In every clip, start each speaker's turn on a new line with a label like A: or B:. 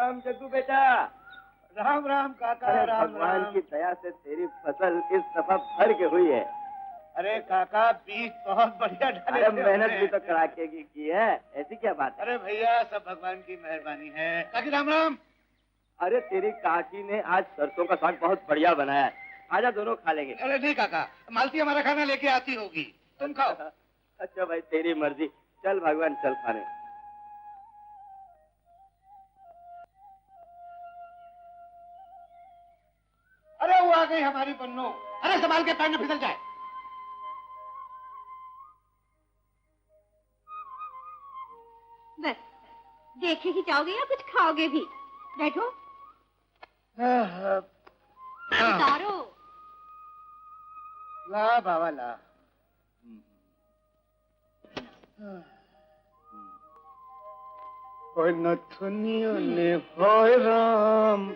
A: राम जग्गू बेटा।
B: राम राम काका। राम
A: भगवान
B: राम।
A: की दया से तेरी फसल इस दफा भर के हुई है।
B: अरे काका बीज बहुत बढ़िया डाले।
A: अरे मेहनत भी तो कड़ाके की है, ऐसी क्या बात है?
B: अरे भैया सब भगवान की मेहरबानी है। काकी राम राम।
A: अरे तेरी काकी ने आज सरसों का साग बहुत बढ़िया बनाया है, आजा दोनों खा लेंगे।
B: अरे नहीं काका, मालती हमारा खाना लेके आती होगी, तुम खाओ।
A: अच्छा भाई तेरी मर्जी, चल भगवान चल खाने।
B: अरे वो आ गई हमारी पन्नू। अरे संभाल के पैर न फिसल जाए।
C: बस देखे ही जाओगे या कुछ खाओगे भी? बैठो। उतारो।
B: ला बाबा ला। कोई नथुनियों ने होय राम,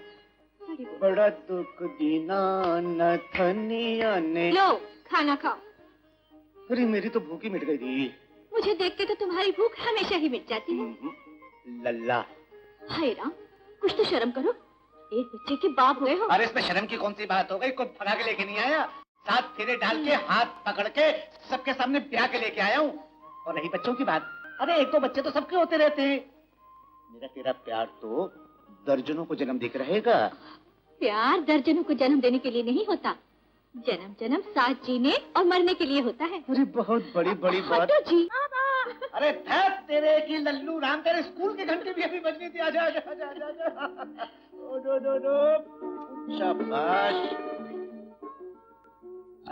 B: बड़ा दुख दीना नथुनियों ने।
C: लो खाना खाओ।
B: अरे मेरी तो भूख ही मिट गई थी।
C: मुझे देख के तो तुम्हारी भूख हमेशा ही मिट जाती है।
B: लल्ला।
C: हाय राम, कुछ तो शर्म करो, एक बच्चे के बाप हुए हो।
B: अरे इसमें शर्म की कौन सी बात हो गई? कोई भगा के लेके नहीं आया, साथ फेरे डाल के हाथ पकड़ के सबके सामने ब्याह के लेके आया हूँ। और रही बच्चों की बात, अरे एक दो बच्चे तो सबके होते रहते हैं। मेरा तेरा प्यार तो दर्जनों को जन्म देकर रहेगा।
C: प्यार दर्जनों को जन्म देने के लिए नहीं होता, जन्म जन्म साथ जीने और मरने के लिए होता है।
B: अरे बहुत बड़ी बड़ी बात।
C: जी।
B: अरे धैत तेरे की लल्लू राम, तेरे स्कूल की घंटी भी अभी बजनी थी। आजा आजा आजा आजा आजा। ओ दो दो दो। शाबाश।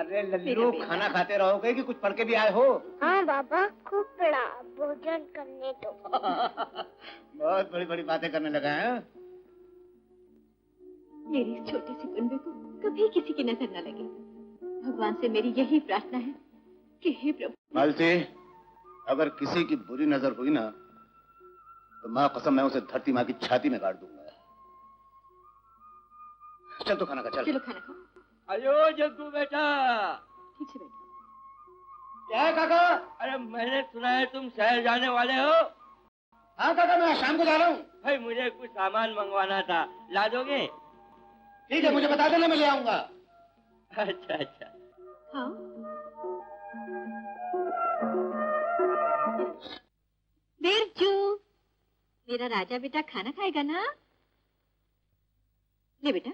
B: अरे लल्लू खाना खाते रहोगे कि कुछ पढ़ के भी आए हो?
D: हाँ बाबा खूब पढ़ा, भोजन करने दो।
B: बहुत बड़ी बड़ी बातें करने लगा है।
C: मेरी इस छोटी सी कुंबे को कभी किसी की नजर न लगे, भगवान से मेरी यही प्रार्थना है कि हे प्रभु।
B: मालती, अगर किसी की बुरी नजर हुई ना तो माँ कसम मैं उसे धरती माँ की छाती में गाड़ दूंगा। चल तो खाना खा चल।
C: चलो खाना खाओ।
A: अयो जग्गू बेटा।
C: ठीक से बैठो।
B: क्या है काका?
A: अरे मैंने सुना है तुम शहर जाने वाले हो।
B: हाँ काका, मैं शाम को जा रहा हूँ।
A: भाई मुझे कुछ सामान मंगवाना था, ला दोगे?
B: ठीक है, मुझे बता देना, मैं ले आऊंगा।
A: अच्छा अच्छा।
C: हाँ। बिरजू, मेरा राजा बेटा खाना खाएगा ना? ले बेटा।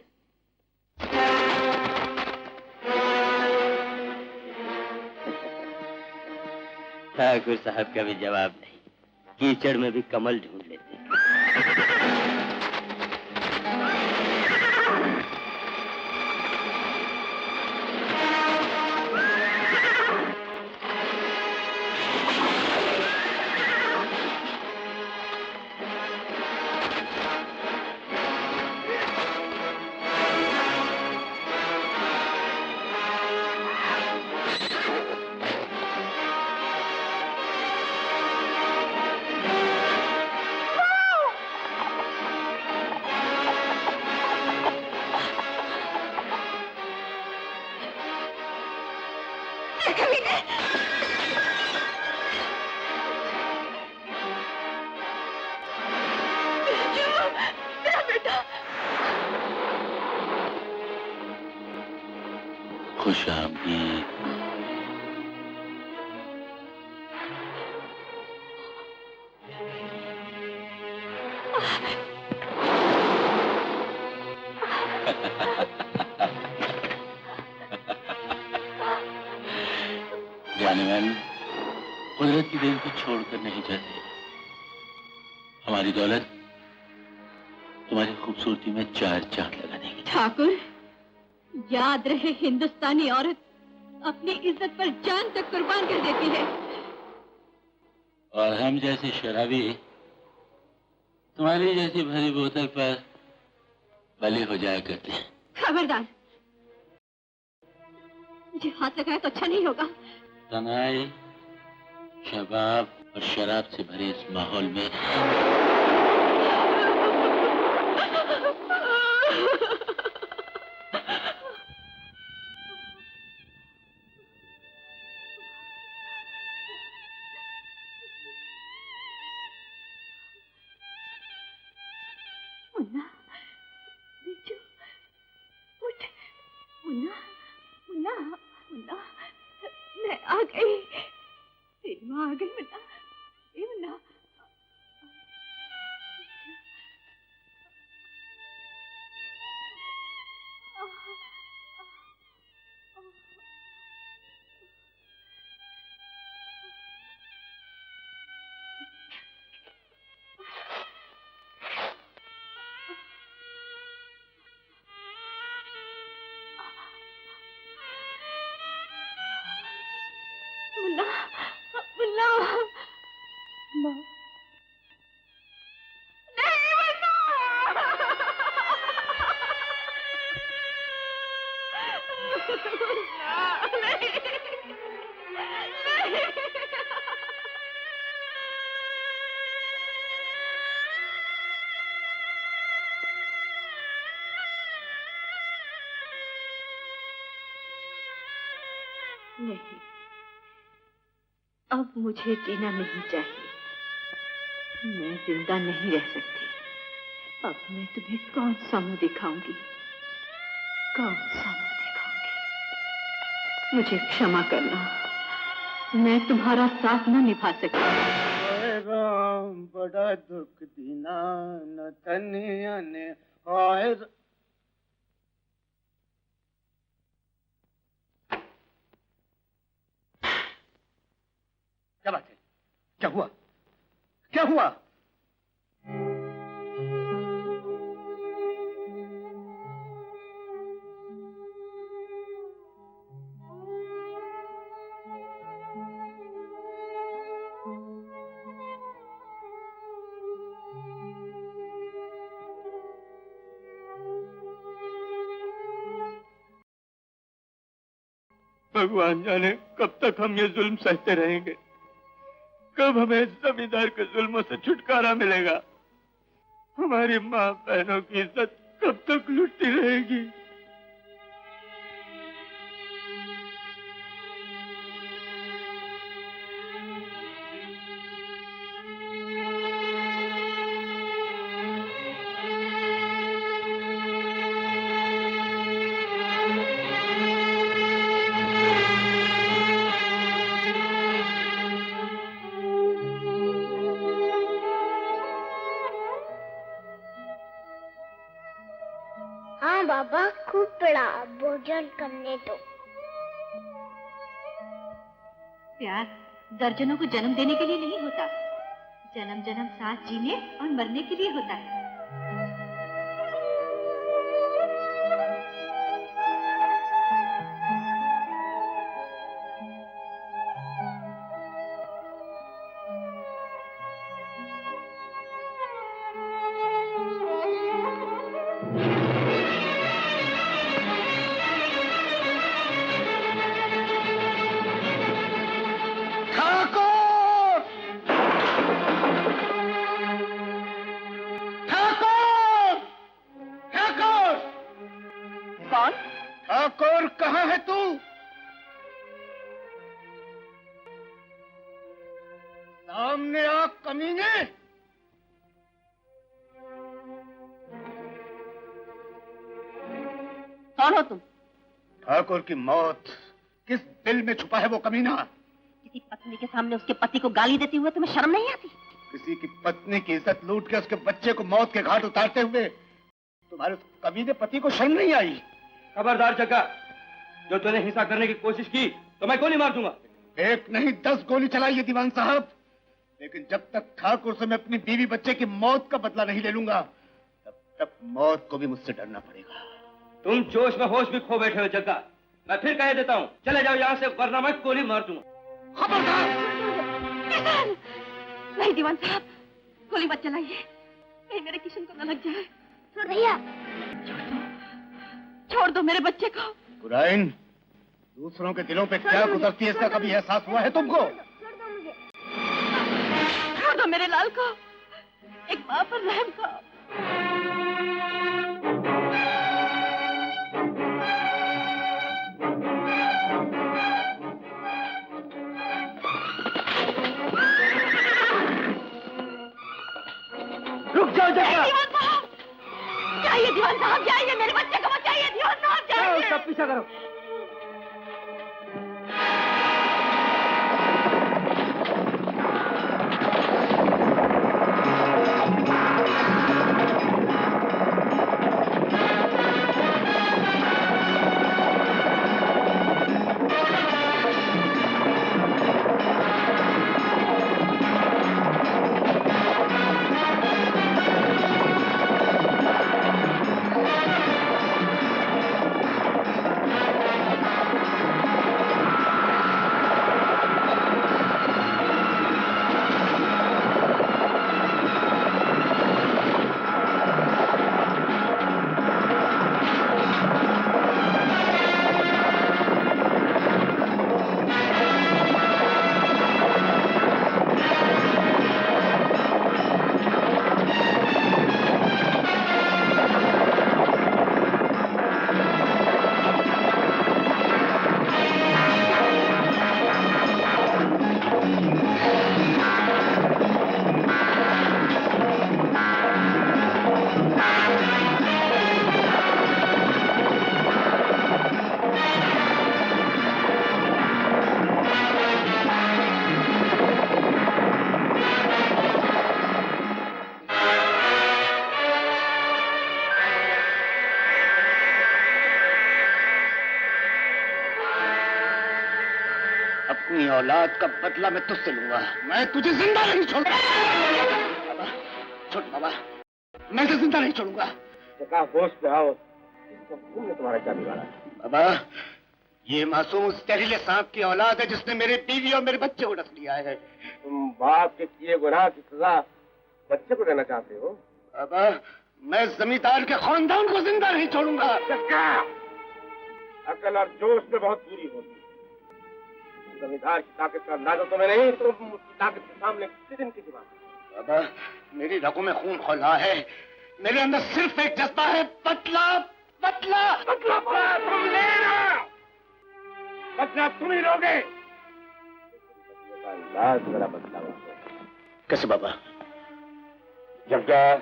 A: ठाकुर साहब का भी जवाब नहीं, कीचड़ में भी कमल ढूंढ लेते।
E: खुशामदीद। जानवर कुदरत की देन को छोड़कर नहीं जाते। हमारी दौलत तुम्हारी खूबसूरती में चार चांद लगा देगी।
C: ठाकुर, याद रहे हिंदुस्तानी औरत अपनी इज्जत पर जान तक कुर्बान कर देती है।
E: और हम जैसे शराबी तुम्हारी जैसी भरी बोतल पर बलि हो जाया करते हैं।
C: खबरदार, मुझे हाथ लगाया तो अच्छा नहीं होगा।
E: तनाई, शबाब और शराब से भरे इस माहौल में
C: नहीं, अब मुझे जीना नहीं चाहिए। मैं जिंदा नहीं रह सकती। अब मैं तुम्हें कौन सा मुंह दिखाऊंगी, कौन सा मुंह दिखाऊंगी? मुझे क्षमा करना, मैं तुम्हारा साथ न निभा सकती।
B: राम बड़ा दुख दीना न तनिया ने हाय। क्या बात है? क्या हुआ? क्या हुआ?
E: भगवान जाने कब तक हम ये जुल्म सहते रहेंगे, कब हमें जमींदार के जुल्मों से छुटकारा मिलेगा। हमारी माँ बहनों की इज्जत कब तक लुटती रहेगी।
D: हाँ बाबा, खूब पढ़ा, अब भोजन करने दो।
C: प्यार दर्जनों को जन्म देने के लिए नहीं होता, जन्म जन्म साथ जीने और मरने के लिए होता है।
B: ठाकुर कहाँ है तू? सामने आ कमीने।
C: कौन हो तुम?
B: ठाकुर की मौत किस दिल में छुपा है वो कमीना?
C: किसी पत्नी के सामने उसके पति को गाली देते हुए तुम्हें शर्म नहीं आती?
B: किसी की पत्नी की इज्जत लूट के उसके बच्चे को मौत के घाट उतारते हुए तुम्हारे उस कमीने पति को शर्म नहीं आई?
A: खबरदार जग्गा, जो तूने हिंसा करने की कोशिश की तो मैं गोली मार दूंगा।
B: एक नहीं 10 गोली चलाई है दीवान साहब, लेकिन जब तक ठाकुर से मैं अपनी बीवी बच्चे की मौत का बदला नहीं ले लूंगा तब तक मौत को भी मुझसे डरना पड़ेगा।
A: तुम जोश में होश भी खो बैठे हो जग्गा। मैं फिर कह देता हूँ, चले जाओ यहाँ से, वरना मैं गोली मार दूंगा।
B: खबरदार!
C: नहीं दीवान साहब, गोली मत चलाइए, कहीं मेरे किशन को न लग जाए।
D: भैया
C: छोड़ दो मेरे बच्चे को।
B: बुराइन, दूसरों के दिलों पे क्या गुजरती है इसका कभी एहसास हुआ है तुमको?
C: छोड़ दो मेरे लाल को, एक माँ पर रहम करो।
A: रुक जाओ जग्गा।
C: दीवान साहब जाइए, दीवान साहब जाइए, मेरे बच्चे को बचाइए। दीवान साहब जाइए।
A: सब पीछा करो।
B: औलाद का बदला मैं तुझसे लूंगा। मैं तुझे जिंदा नहीं छोड़ूंगा। बाबा, छोड़ बाबा, मैं तुझे जिंदा नहीं छोड़ूंगा।
E: होश पे आओ, तुम्हारा क्या बिगाड़ा?
B: बाबा, ये मासूम उस जहरीले सांप की औलाद है जिसने मेरे बीवी और मेरे बच्चे को डस लिया है।
E: तुम बाप के किए गुनाह की सजा बच्चे को देना चाहते हो?
B: बाबा, मैं जमींदार के खानदान को जिंदा नहीं छोड़ूंगा।
E: अकल और जोश में बहुत दूरी होती है। जमींदार की ताकत का अंदाजा तुम्हें नहीं, तो उसकी ताकत के सामने किसी दिन की बात।
B: बाबा, मेरी रगों में खून खौला है। मेरे अंदर सिर्फ एक जज्बा है, बदला बदला बदला।
E: तुम लेना, बदला तुम ही लोगे। अंदाज मेरा बदला हुआ।
B: कैसे बाबा?
E: जग्गा,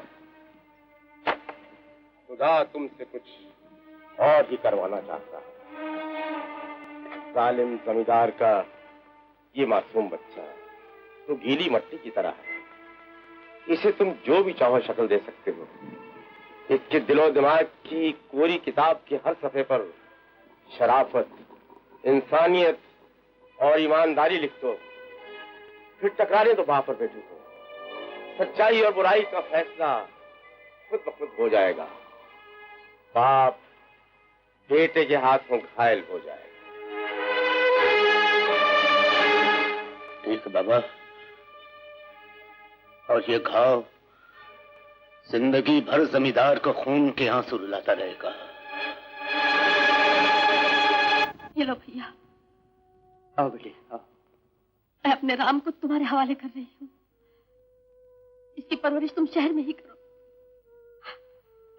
E: खुदा तुमसे कुछ और ही करवाना चाहता है। जालिम जमींदार का ये मासूम बच्चा तो गीली मट्टी की तरह है। इसे तुम जो भी चाहो शक्ल दे सकते हो। इसके दिलो दिमाग की कोरी किताब के हर सफे पर शराफत, इंसानियत और ईमानदारी लिख दो। फिर टकराने तो बाप पर बैठो हो। सच्चाई और बुराई का फैसला खुद ब खुद हो जाएगा। बाप बेटे के हाथों घायल हो जाएगा।
B: ठीक बाबा, और ये घाव जिंदगी भर जमींदार को खून के आंसू रुलाता रहेगा।
C: ये लो भैया,
B: आओ बेटे आओ।
C: मैं अपने राम को तुम्हारे हवाले कर रही हूँ। इसकी परवरिश तुम शहर में ही करो,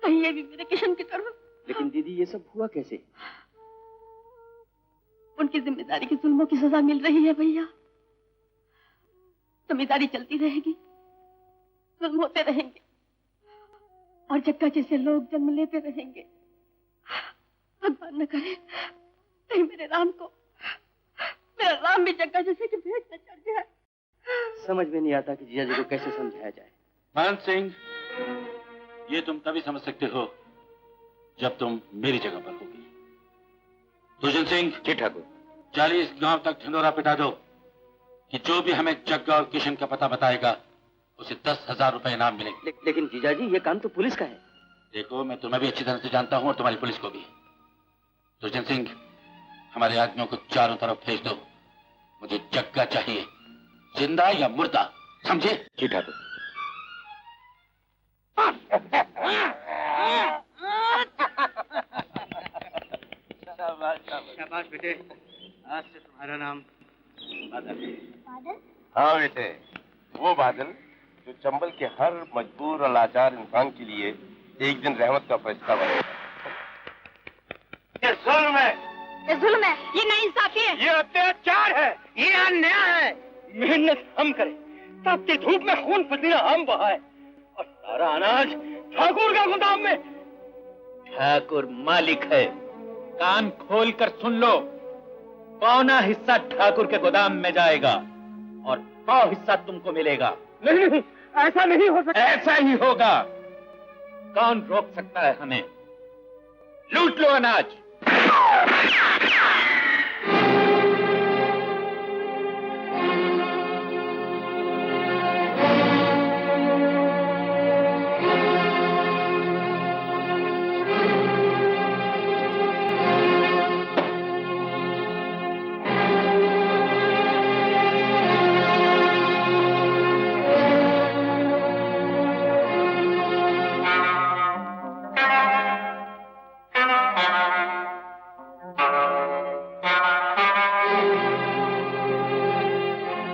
C: कहीं ये भी मेरे किशन की करो।
A: लेकिन दीदी ये सब हुआ कैसे?
C: उनकी जिम्मेदारी की जुल्मों की सजा मिल रही है भैया। जिम्मेदारी चलती रहेगी, जुल्म होते रहेंगे और जग्गा जैसे लोग जन्म लेते रहेंगे। भगवान न करे कहीं मेरे राम को, मेरा राम भी जग्गा जैसे कि भेंट न चढ़ जाए।
A: समझ में नहीं आता कि जीजा जी को कैसे समझाया जाए।
F: मान सिंह, ये तुम तभी समझ सकते हो जब तुम मेरी जगह पर होगी। दुष्यंत सिंह,
E: जी ठाकुर।
F: 40 गांव तक ढिंडोरा पिटा दो कि जो भी हमें जग्गा और किशन का पता बताएगा उसे 10,000 रुपए इनाम मिलेंगे।
A: लेकिन जीजा जी ये काम तो पुलिस का है।
F: देखो, मैं तुम्हें भी अच्छी तरह से जानता हूं और तुम्हारी पुलिस को भी। दुष्यंत सिंह, हमारे आदमियों को चारों तरफ भेज दो। मुझे जग्गा चाहिए, जिंदा या मुर्दा, समझे?
E: जी ठाकुर।
B: शाबाश बेटे, आज से तुम्हारा नाम बादल है।
D: बादल?
E: हाँ बेटे, वो बादल जो चंबल के हर मजबूर और लाचार इंसान के लिए एक दिन रहमत का फरिश्ता बनेगा। ये जुल्म है,
C: ये जुल्म है, ये नाइंसाफी है,
E: ये अत्याचार है,
B: ये अन्याय है।
E: मेहनत हम करें, तापती धूप में खून पसीना हम बहाए और सारा अनाज ठाकुर का गोदाम में।
B: ठाकुर मालिक है, कान खोल कर सुन लो। पौना हिस्सा ठाकुर के गोदाम में जाएगा और 100 हिस्सा तुमको मिलेगा।
E: नहीं नहीं, ऐसा नहीं हो सकता।
B: ऐसा ही होगा। कौन रोक सकता है हमें? लूट लो अनाज।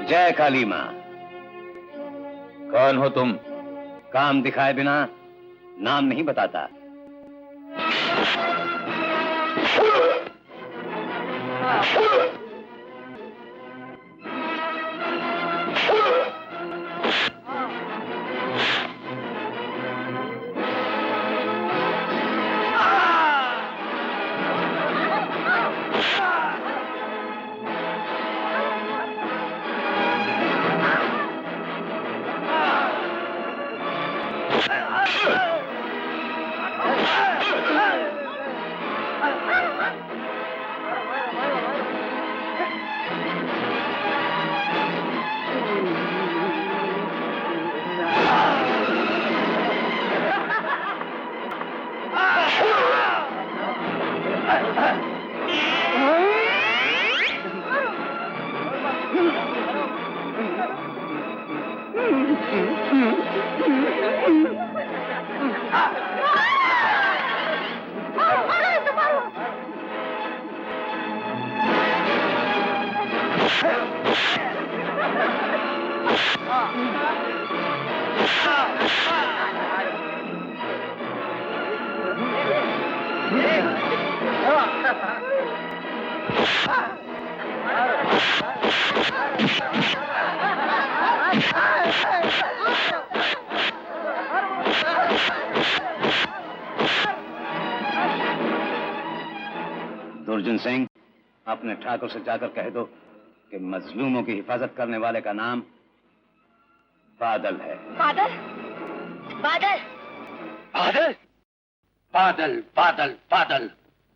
B: जय काली मां। कौन हो तुम? काम दिखाए बिना नाम नहीं बताता। दुर्जन सिंह, अपने ठाकुर से जाकर कह दो कि मजलूमों की हिफाजत करने वाले का नाम बादल है।
C: बादल? बादल?
F: बादल? बादल बादल बादल,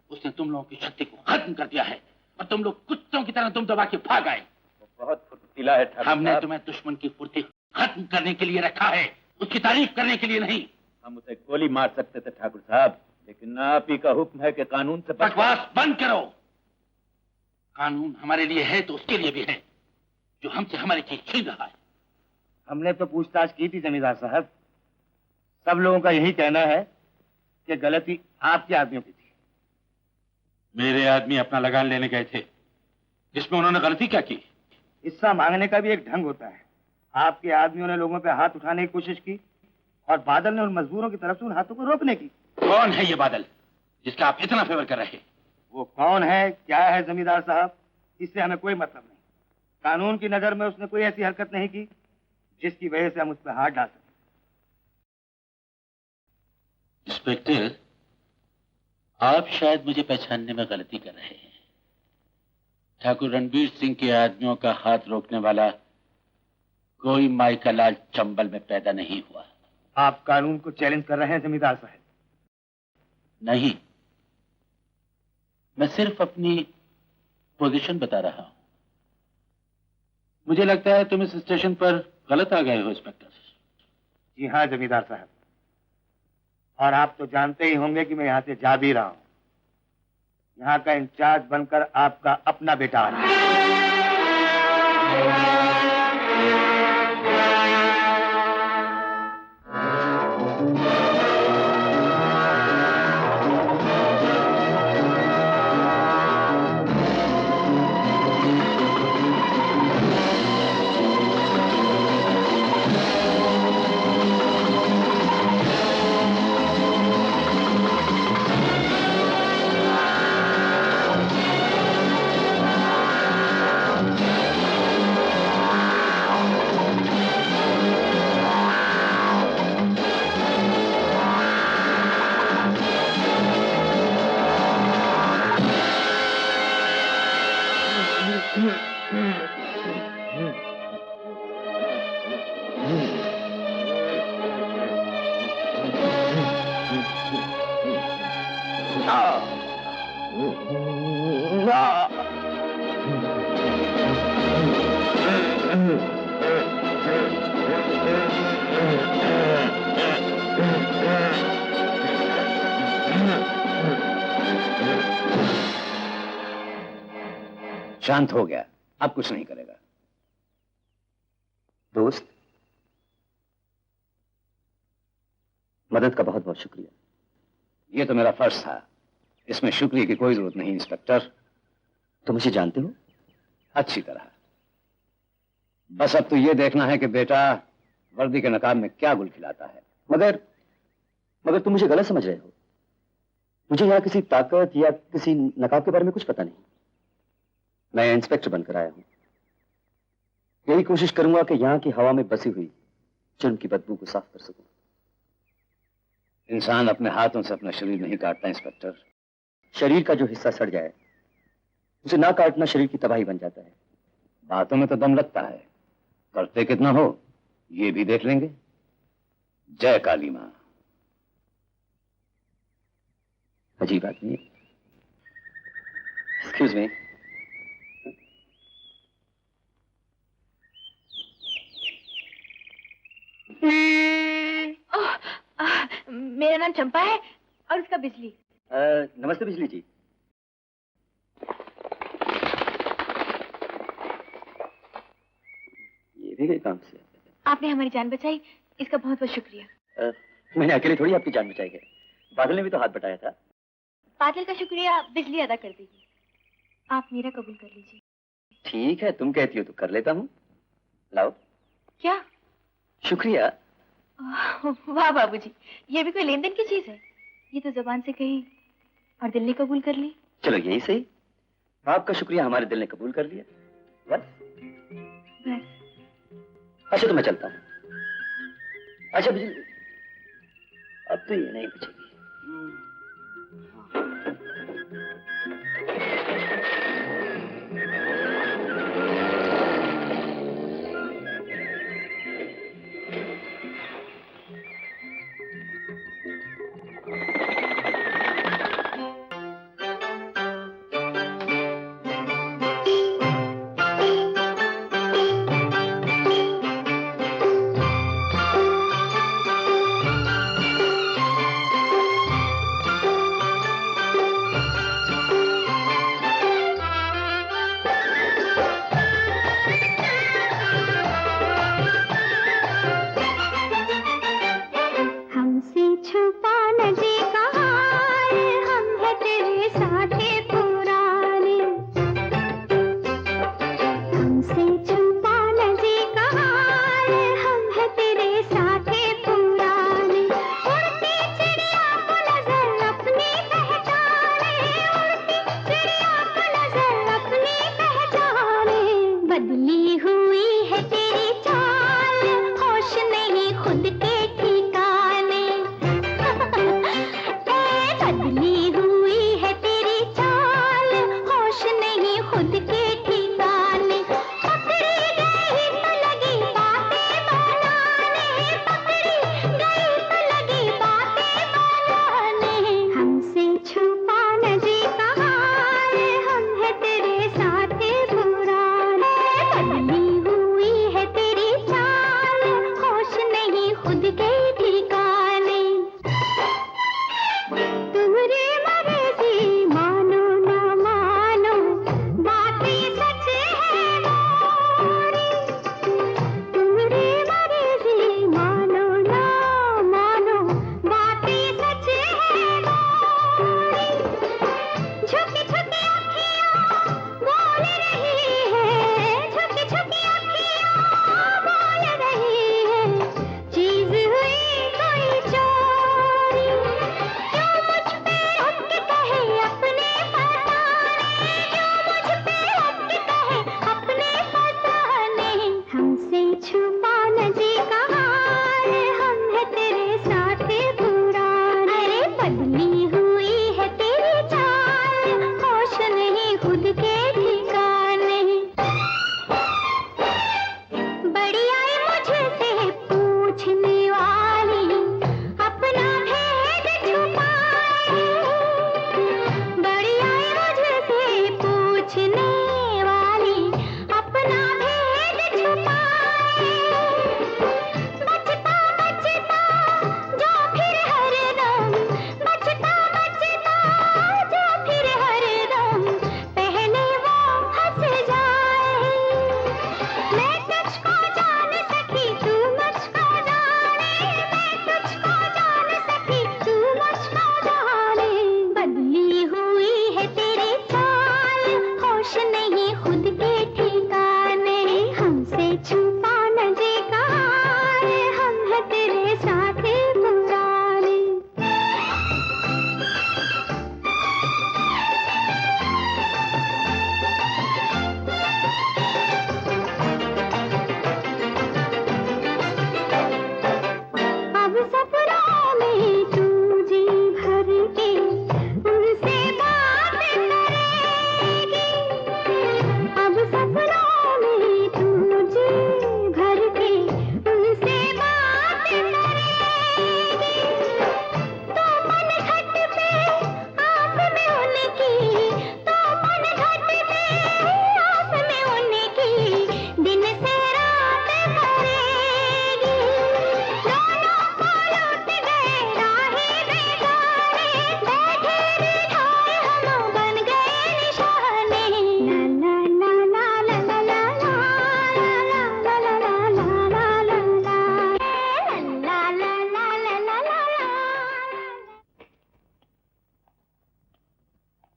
F: उसने तुम लोगों की शक्ति को खत्म कर दिया है और तुम लोग कुत्तों की तरह तुम दबा के भाग आए।
E: वो बहुत फुर्तीला है ठाकुर
F: हमने
E: साहब।
F: तुम्हें दुश्मन की फुर्ती खत्म करने के लिए रखा है, उसकी तारीफ करने के लिए नहीं।
E: हम उसे गोली मार सकते थे ठाकुर साहब, लेकिन आप ही का हुक्म है कि कानून से
F: बकवास बंद करो। कानून हमारे लिए है तो उसके लिए भी है जो हमसे हमारी चीज छीन रहा है।
E: हमने तो पूछताछ की थी जमींदार साहब, सब लोगों का यही कहना है कि गलती आपके आदमियों की थी।
F: मेरे आदमी अपना लगान लेने गए थे, जिसमें उन्होंने गलती क्या की?
E: हिस्सा मांगने का भी एक ढंग होता है। आपके आदमियों ने लोगों पे हाथ उठाने की कोशिश की और बादल ने उन मजदूरों की तरफ से उन हाथों को रोकने की।
F: कौन है ये बादल जिसका आप इतना फेवर कर रहे हैं?
E: वो कौन है, क्या है जमींदार साहब, इससे हमें कोई मतलब नहीं। कानून की नजर में उसने कोई ऐसी हरकत नहीं की जिसकी वजह से हम उस पर हाथ डाल सकें।
F: इंस्पेक्टर, आप शायद मुझे पहचानने में गलती कर रहे हैं। ठाकुर रणबीर सिंह के आदमियों का हाथ रोकने वाला कोई माइका लाल चंबल में पैदा नहीं हुआ।
E: आप कानून को चैलेंज कर रहे हैं जमींदार साहब?
F: नहीं, मैं सिर्फ अपनी पोजीशन बता रहा हूं। मुझे लगता है तुम इस स्टेशन पर गलत आ गए हो इंस्पेक्टर।
E: जी हाँ जमींदार साहब, और आप तो जानते ही होंगे कि मैं यहाँ से जा भी रहा हूँ। यहाँ का इंचार्ज बनकर आपका अपना बेटा आ रहा है।
B: शांत हो गया, अब कुछ नहीं करेगा।
G: दोस्त, मदद का बहुत बहुत शुक्रिया।
B: ये तो मेरा फर्ज था, इसमें शुक्रिया की कोई जरूरत नहीं इंस्पेक्टर।
G: तो मुझे जानते हो?
B: अच्छी तरह। बस अब तो ये देखना है कि बेटा वर्दी के नकाब में क्या गुल खिलाता है।
G: मगर तुम मुझे गलत समझ रहे हो। मुझे यहाँ किसी ताकत या किसी नकाब के बारे में कुछ पता नहीं। मैं इंस्पेक्टर बनकर आया हूं। यही कोशिश करूंगा कि यहाँ की हवा में बसी हुई जुर्म की बदबू को साफ कर सकूं।
B: इंसान अपने हाथों से अपना शरीर नहीं काटता इंस्पेक्टर।
G: शरीर का जो हिस्सा सड़ जाए उसे ना काटना शरीर की तबाही बन जाता है।
B: बातों में तो दम लगता है, करते कितना हो ये भी देख लेंगे। जय काली मां।
G: अजीब आदमी है। Excuse me.
C: मेरा नाम चंपा है और उसका बिजली।
G: नमस्ते बिजली जी। ये भी गई काम से।
C: आपने हमारी जान बचाई, इसका बहुत बहुत शुक्रिया।
G: मैंने अकेले थोड़ी आपकी जान बचाई है, बादल ने भी तो हाथ बटाया था।
C: बादल का शुक्रिया बिजली अदा कर देगी। आप मेरा कबूल कर लीजिए।
G: ठीक है, तुम कहती हो तो कर लेता हूँ। लाओ।
C: क्या?
G: शुक्रिया।
C: वाह बाबूजी, ये भी कोई लेन देन की चीज है? ये तो जबान से कहीं और दिल ने कबूल कर ली।
G: चलो यही सही, आपका शुक्रिया, हमारे दिल ने कबूल कर लिया। बस अच्छा तो मैं चलता हूँ। अच्छा बिजली, अब तो ये नहीं बचेगी।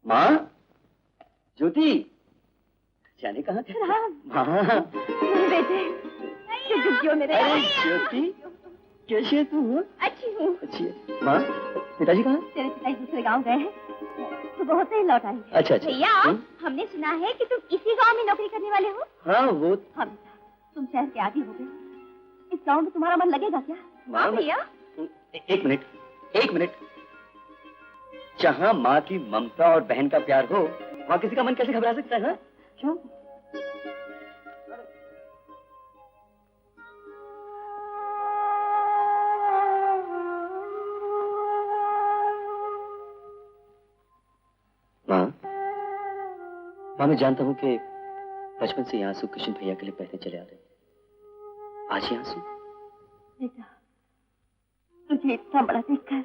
G: माँ, ज्योति, जाने कहाँ थे? हाँ
C: बेटे, क्यों मेरे?
G: अरे ज्योति, कैसी है तू?
C: अच्छी हूँ।
G: अच्छी है। माँ, पिताजी कहाँ?
C: तेरे पिताजी दूसरे गांव गए हैं। सुबह होते ही लौट आएंगे।
G: अच्छा अच्छा।
D: भैया हमने सुना है कि तुम इसी गांव में नौकरी करने वाले हो।
G: हाँ वो
C: हम तुम शहर के आदी हो गए, इस गांव में तुम्हारा मन लगेगा क्या?
D: हाँ भैया।
G: एक मिनट। जहाँ माँ की ममता और बहन का प्यार हो, वहाँ किसी का मन कैसे घबरा सकता है? हाँ? क्यों? माँ मैं जानता हूँ कि बचपन से ये आंसू किशन भैया के लिए बहते चले आ रहे हैं। आज ये आंसू?
C: बेटा, तुझे इतना बड़ा देखकर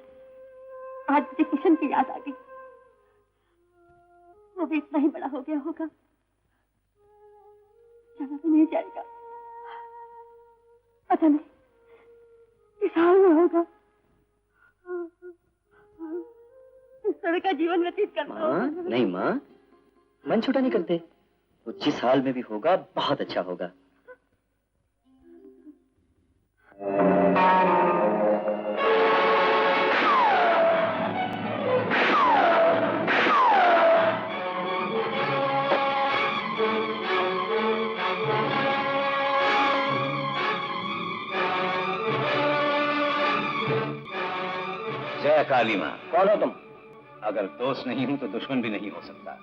C: आज मुझे किशन की याद आ गई। वो भी इतना ही बड़ा हो गया होगा, जाना तो नहीं जाएगा। पता नहीं किस हाल में होगा, इस तरह का जीवन व्यतीत करता होगा।
G: नहीं माँ, मन छोटा नहीं करते। वो जिस हाल में भी होगा बहुत अच्छा होगा।
B: जय काली माँ। कौन हो तुम? अगर दोस्त नहीं हूं तो दुश्मन भी नहीं हो सकता।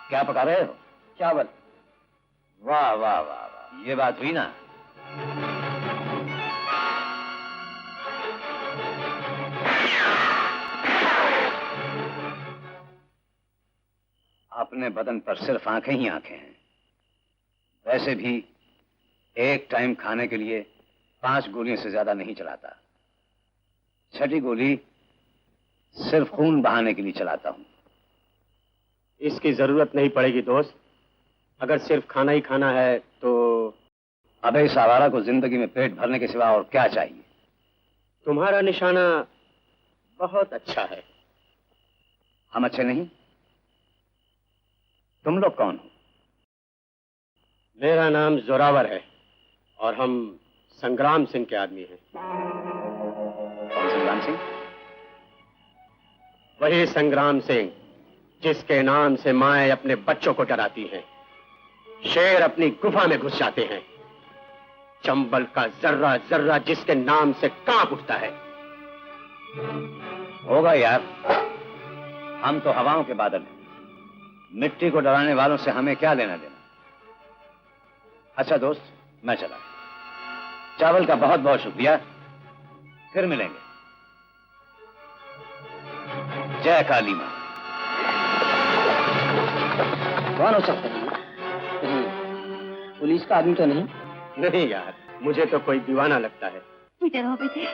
B: क्या पका रहे हो? चावल। वाह वाह वाह वाह, ये बात हुई ना। अपने बदन पर सिर्फ आंखें ही आंखें हैं। वैसे भी एक टाइम खाने के लिए 5 गोलियों से ज्यादा नहीं चलाता। 6ठी गोली सिर्फ खून बहाने के लिए चलाता हूं।
E: इसकी जरूरत नहीं पड़ेगी दोस्त। अगर सिर्फ खाना ही खाना है तो।
B: अबे इस आवारा को जिंदगी में पेट भरने के सिवा और क्या चाहिए?
E: तुम्हारा निशाना बहुत अच्छा है।
B: हम अच्छे नहीं? तुम लोग कौन हो?
E: मेरा नाम जोरावर है और हम संग्राम सिंह के आदमी हैं।
B: कौन संग्राम सिंह?
E: वही संग्राम सिंह जिसके नाम से माएं अपने बच्चों को डराती हैं। शेर अपनी गुफा में घुस जाते हैं। चंबल का जर्रा जर्रा जिसके नाम से कांप उठता है।
B: होगा यार, हम तो हवाओं के बादल हैं। मिट्टी को डराने वालों से हमें क्या लेना देना। अच्छा दोस्त, मैं चला। चावल का बहुत बहुत शुक्रिया, फिर मिलेंगे। जय काली मां।
G: कौन हो सकता है? पुलिस का आदमी तो नहीं?
E: नहीं यार, मुझे तो कोई दीवाना लगता है।
C: इधर हो बेटे।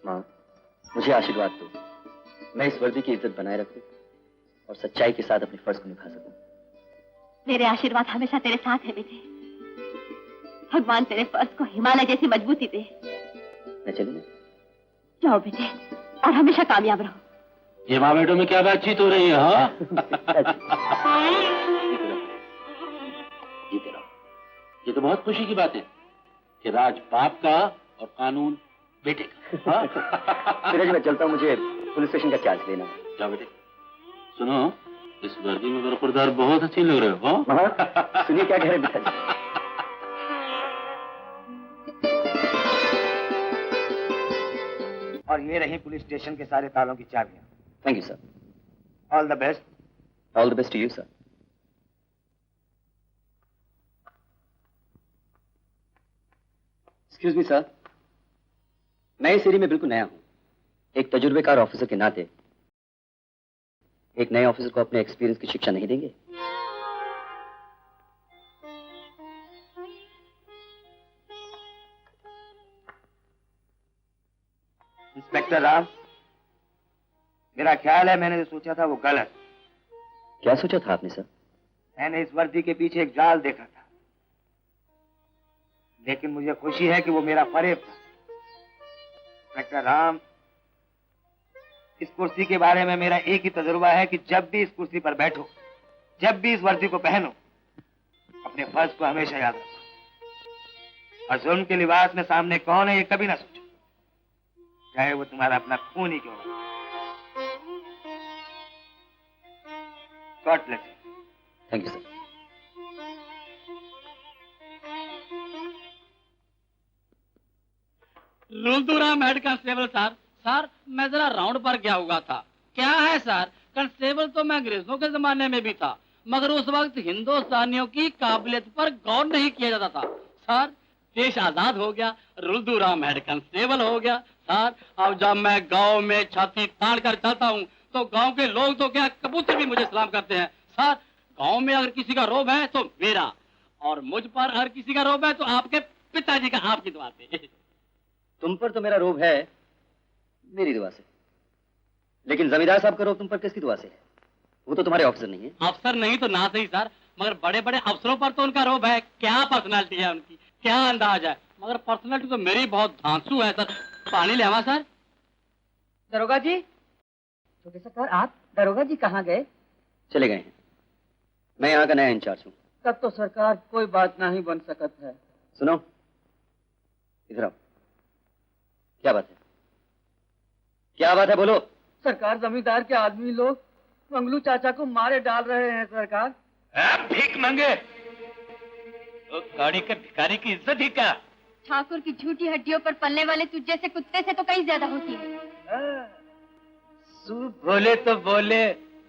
G: माँ मुझे आशीर्वाद दो, मैं इस वर्दी की इज्जत बनाए रखूं और सच्चाई के साथ अपने फर्ज को निभा सकूं।
C: मेरे आशीर्वाद हमेशा तेरे साथ है बेटे। भगवान तेरे फर्ज को हिमालय जैसी मजबूती दे।
G: मैं चलूं?
C: जाओ बेटे और हमेशा कामयाब रहो।
F: ये माँ बेटों में क्या बातचीत हो रही है? हाँ जीते रहो। ये तो बहुत खुशी की बात है कि राज बाप का और कानून बेटे का। हाँ?
G: फिर मैं चलता हूँ, मुझे पुलिस स्टेशन का चार्ज लेना है।
F: जाओ बेटे। सुनो, इस वर्दी में बरखुरदार बहुत अच्छी लग रहे हो। हाँ?
G: सुनिए क्या कह रहे पिताजी।
B: और ये रही पुलिस स्टेशन के सारे तालों की चाबियां।
G: Thank you sir.
B: All the best.
G: All the best to you sir. Excuse me sir, मैं इस एरिया में बिल्कुल नया हूं। एक तजुर्बेकार ऑफिसर के नाते एक नए ऑफिसर को अपने एक्सपीरियंस की शिक्षा नहीं देंगे?
A: इंस्पेक्टर राव, मेरा ख्याल है मैंने जो सोचा था वो गलत।
G: क्या सोचा था आपने सर?
A: मैंने इस वर्दी के पीछे एक जाल देखा था, लेकिन मुझे खुशी है कि वो मेरा फरेब था। इंस्पेक्टर राम, इस कुर्सी के बारे में मेरा एक ही तजुर्बा है कि जब भी इस कुर्सी पर बैठो, जब भी इस वर्दी को पहनो, अपने फर्ज को हमेशा याद रखो। और जुल्म के लिबास में सामने कौन है ये कभी ना सोचो, चाहे वो तुम्हारा अपना खून ही क्यों हो। God bless you.
G: Thank you sir.
H: Ruldaram head constable sir. Sir मैं जरा राउंड पर गया हुआ था। क्या है सर, कांस्टेबल तो मैं अंग्रेजों के जमाने में भी था, मगर उस वक्त हिंदुस्तानियों की काबिलियत पर गौर नहीं किया जाता था। सर देश आजाद हो गया, रुलदुराम हेड कांस्टेबल हो गया। सर अब जब मैं गांव में छाती तान कर चलता हूँ तो गांव के लोग तो क्या कबूतर भी मुझे सलाम करते हैं। सर गांव में अगर किसी का रोब है तो मेरा, और मुझ पर अगर किसी का रोब है तो आपके पिताजी का, आपकी दुआ से।
G: तुम पर तो मेरा रोब है मेरी दुआ से, लेकिन जमींदार साहब का रोब तुम पर किसकी दुआ से है? वो तो तुम्हारे ऑफिसर नहीं है।
H: अफसर नहीं तो ना सही सर, मगर बड़े बड़े अफसरों पर तो उनका रोब है। क्या पर्सनालिटी है उनकी, क्या अंदाज है, मगर पर्सनालिटी तो मेरी बहुत धांसू है सर। पानी ले आवा सर।
I: दरोगा जी, छोटे सरकार आप दरोगा जी कहाँ गए?
G: चले गए हैं, मैं यहाँ का नया इंचार्ज हूँ।
I: तब तो सरकार कोई बात नहीं बन सकत है।
G: सुनो इधर आओ। क्या बात है, क्या बात है, बोलो।
I: सरकार जमींदार के आदमी लोग मंगलू चाचा को मारे डाल रहे हैं सरकार।
E: भीख मांगे तो गाड़ी के भिखारी की इज्जत ही क्या?
C: ठाकुर की झूठी हड्डियों पर पलने वाले तुझ जैसे कुत्ते से तो कहीं ज्यादा होती है।
E: सूप बोले तो बोले,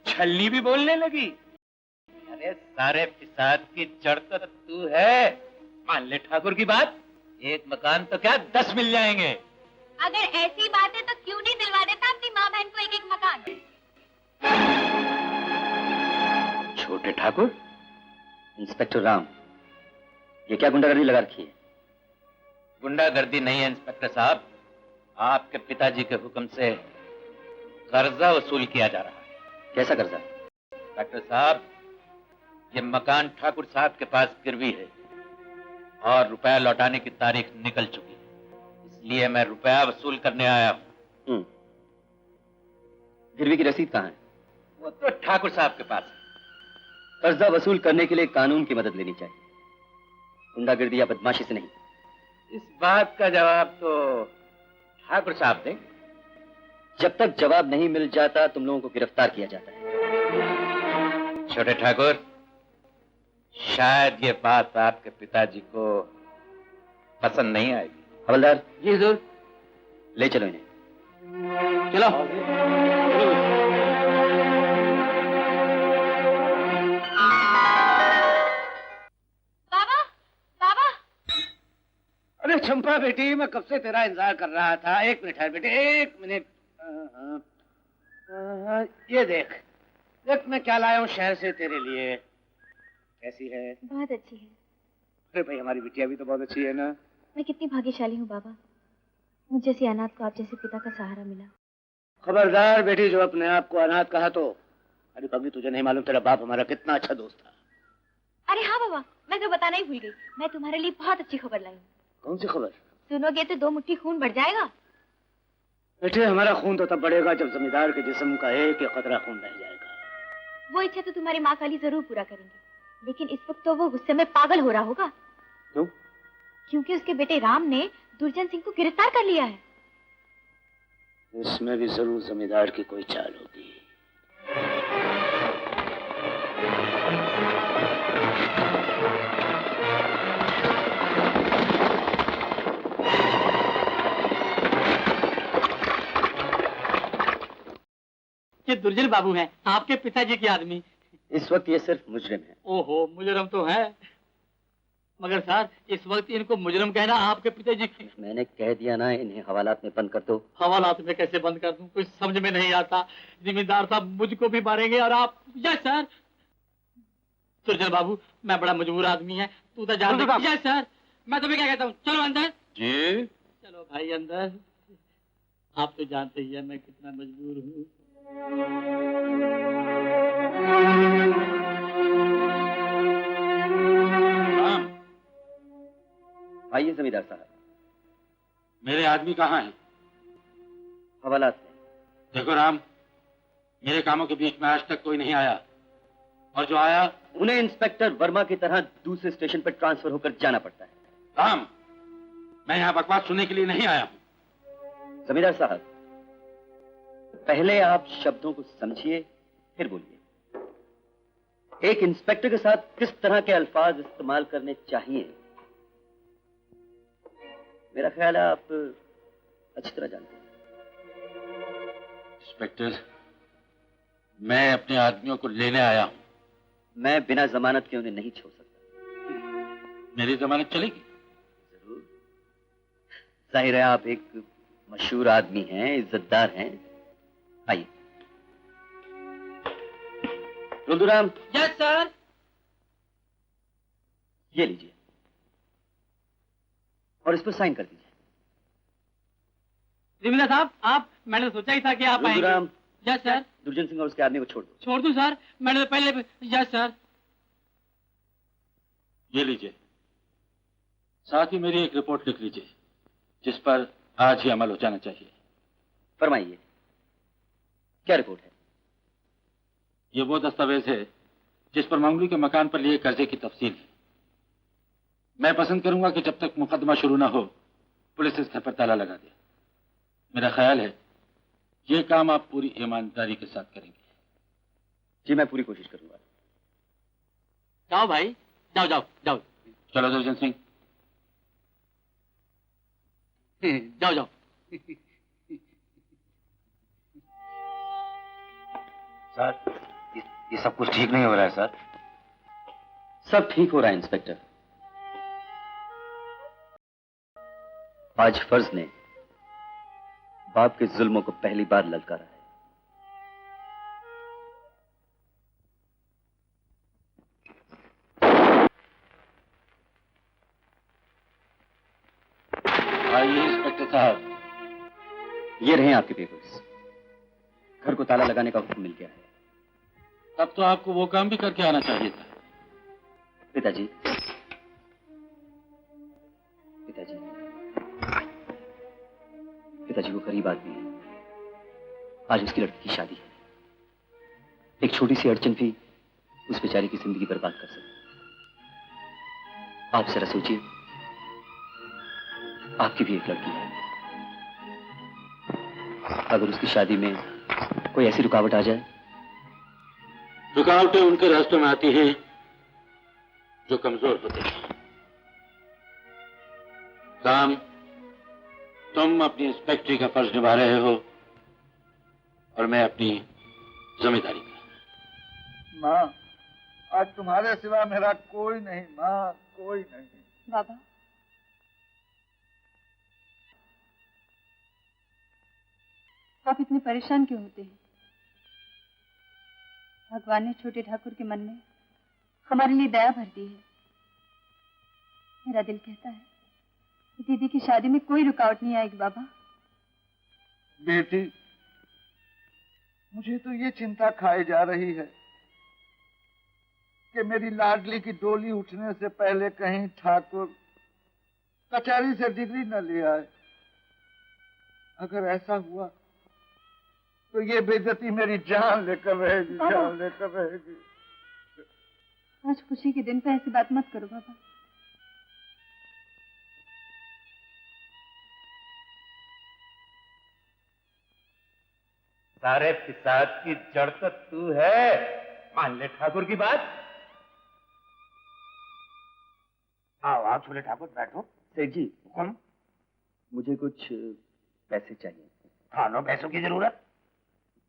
E: छलनी भी बोलने लगी। अरे सारे फिसाद की जड़ तो तू है। मान ले ठाकुर की बात, एक मकान तो क्या 10 मिल जाएंगे।
C: अगर ऐसी बात है तो क्यों नहीं दिलवा देता अपनी माँ बहन को एक एक मकान?
G: छोटे ठाकुर, इंस्पेक्टर राम, ये क्या गुंडागर्दी लगा रखी है?
F: गुंडागर्दी नहीं है इंस्पेक्टर साहब, आपके पिताजी के हुक्म से कर्जा वसूल किया जा रहा है।
G: कैसा कर्जा?
F: डॉक्टर साहब, ये मकान ठाकुर साहब के पास गिरवी है और रुपया लौटाने की तारीख निकल चुकी है, इसलिए मैं रुपया वसूल करने आया हूँ।
G: गिरवी की रसीद कहाँ है?
F: वो तो ठाकुर साहब के पास है।
G: कर्जा वसूल करने के लिए कानून की मदद लेनी चाहिए, गुंडागर्दी या बदमाशी से नहीं।
F: इस बात का जवाब तो ठाकुर साहब दें।
G: जब तक जवाब नहीं मिल जाता तुम लोगों को गिरफ्तार किया जाता है।
F: छोटे ठाकुर, शायद ये बात आपके पिताजी को पसंद नहीं आएगी।
G: हवलदार
H: जी जरूर,
G: ले चलो इन्हें।
H: चलो।
C: बाबा, बाबा।
B: अरे चंपा बेटी, मैं कब से तेरा इंतजार कर रहा था। एक मिनट है बेटे, एक मिनट। ये देख देख मैं क्या लाया हूँ शहर से तेरे लिए। कैसी है?
C: बहुत अच्छी है।
B: अरे भाई हमारी बिटिया भी तो बहुत अच्छी है ना।
C: मैं कितनी भाग्यशाली हूँ बाबा, मुझ जैसी अनाथ को आप जैसे पिता का सहारा मिला।
B: खबरदार बेटी, जो अपने आप को अनाथ कहा तो। अरे पगली, तुझे नहीं मालूम तेरा बाप हमारा कितना अच्छा दोस्त था।
C: अरे हाँ बाबा, मैं तो बताना ही भूल गई, मैं तुम्हारे लिए बहुत अच्छी खबर लाई हूँ।
B: कौन सी खबर?
C: सुनोगे तो 2 मुट्ठी खून बढ़ जाएगा।
B: बेटे हमारा खून तो तब बढ़ेगा जब जमींदार के जिस्म का एक कतरा खून बह जाएगा।
C: वो इच्छा तो तुम्हारी माँ काली जरूर पूरा करेंगे, लेकिन इस वक्त तो वो गुस्से में पागल हो रहा होगा।
G: क्यों?
C: क्योंकि उसके बेटे राम ने दुर्जन सिंह को गिरफ्तार कर लिया है।
B: इसमें भी जरूर जमींदार की कोई चाल होगी।
H: ये दुर्जन बाबू हैं, आपके पिताजी के आदमी।
G: इस वक्त ये सिर्फ मुजरिम है।
H: ओहो, मुजरम तो है, मगर सर इस वक्त इनको मुजरम कहना आपके पिताजी की।
G: मैंने कह दिया ना, इन्हें हवालात में बंद कर दो।
H: हवालात में कैसे बंद कर दूं, कुछ समझ में नहीं आता। जिम्मेदार साहब मुझको भी मारेंगे और आप। Yes sir. दुर्जन बाबू, मैं बड़ा मजबूर आदमी है, तू तो जान। यस सर, मैं तुम्हें क्या कहता हूँ, चलो अंदर।
F: जी
H: चलो भाई अंदर। आप तो जानते ही है मैं कितना मजबूर हूँ।
G: आइए जमींदार साहब।
F: मेरे आदमी कहाँ हैं?
G: हवालात में।
F: देखो राम, मेरे कामों के बीच में आज तक कोई नहीं आया, और जो आया
G: उन्हें इंस्पेक्टर वर्मा की तरह दूसरे स्टेशन पर ट्रांसफर होकर जाना पड़ता है।
F: राम, मैं यहाँ बकवास सुनने के लिए नहीं आया हूँ।
G: जमींदार साहब, पहले आप शब्दों को समझिए फिर बोलिए। एक इंस्पेक्टर के साथ किस तरह के अल्फाज इस्तेमाल करने चाहिए, मेरा ख्याल है आप अच्छी तरह जानते हैं।
F: इंस्पेक्टर, मैं अपने आदमियों को लेने आया हूं।
G: मैं बिना जमानत के उन्हें नहीं छोड़ सकता।
F: मेरी जमानत चलेगी?
G: जरूर। जाहिर है आप एक मशहूर आदमी हैं, इज्जतदार हैं। आइए। रुद्राम।
H: Yes sir.
G: ये लीजिए और इस पर साइन कर दीजिए।
H: रिमिला साहब, आप, मैंने सोचा ही था कि आप आएंगे।
G: रुद्राम।
H: Yes sir.
G: दुर्जन सिंह और उसके आदमी को छोड़ दो।
H: छोड़ दूं सर? मैंने तो पहले। Yes sir.
F: ये लीजिए, साथ ही मेरी एक रिपोर्ट लिख लीजिए जिस पर आज ही अमल हो जाना चाहिए।
G: फरमाइए, क्या रिपोर्ट है?
F: ये वो दस्तावेज है जिस पर मंगलू के मकान पर लिए कर्जे की तफसील है। मैं पसंद करूंगा कि जब तक मुकदमा शुरू ना हो पुलिस इस घर पर ताला लगा दे। मेरा ख्याल है ये काम आप पूरी ईमानदारी के साथ करेंगे।
G: जी मैं पूरी कोशिश करूंगा।
H: जाओ भाई, जाओ जाओ जाओ।
F: चलो दुर्जन सिंह।
H: जाओ जाओ।
A: सर, ये सब कुछ ठीक नहीं हो रहा है सर।
G: सब ठीक हो रहा है इंस्पेक्टर। आज फर्ज ने बाप के जुल्मों को पहली बार ललकारा है।
F: आइए इंस्पेक्टर साहब।
G: ये रहे आपके पेपर्स। घर को ताला लगाने का हुक्म मिल गया है।
F: तब तो आपको वो काम भी करके आना चाहिए था।
G: पिताजी, पिताजी, पिताजी वो गरीब आदमी है। आज उसकी लड़की की शादी है। एक छोटी सी अड़चन भी उस बेचारी की जिंदगी बर्बाद कर सकती। आप जरा सोचिए, आपकी भी एक लड़की है। अगर उसकी शादी में कोई ऐसी रुकावट आ जाए।
F: रुकावटें उनके रास्तों में आती हैं जो कमजोर होते हैं। काम, तुम अपनी इंस्पेक्टरी का फर्ज निभा रहे हो और मैं अपनी जिम्मेदारी का।
E: माँ, आज तुम्हारे सिवा मेरा कोई नहीं माँ, कोई नहीं।
C: बाबा, आप इतने परेशान क्यों होते हैं? भगवान ने छोटे ठाकुर के मन में हमारे लिए दया भर दी है। मेरा दिल कहता है कि दीदी की शादी में कोई रुकावट नहीं आएगी। बाबा
E: बेटी, मुझे तो ये चिंता खाई जा रही है कि मेरी लाडली की डोली उठने से पहले कहीं ठाकुर कचहरी से डिग्री न ले आए। अगर ऐसा हुआ तो ये बेइज्जती मेरी जान लेकर रहेगी, जान लेकर रहेगी।
C: आज खुशी के दिन पे ऐसी बात मत करो बाबा।
B: सारे फिसाद की जड़ तो तू है। मान ले ठाकुर की बात।
A: आओ आओ छोटे ठाकुर, बैठो।
G: सेठ जी,
A: हुक्म।
G: मुझे कुछ पैसे चाहिए।
A: थानों पैसों की जरूरत?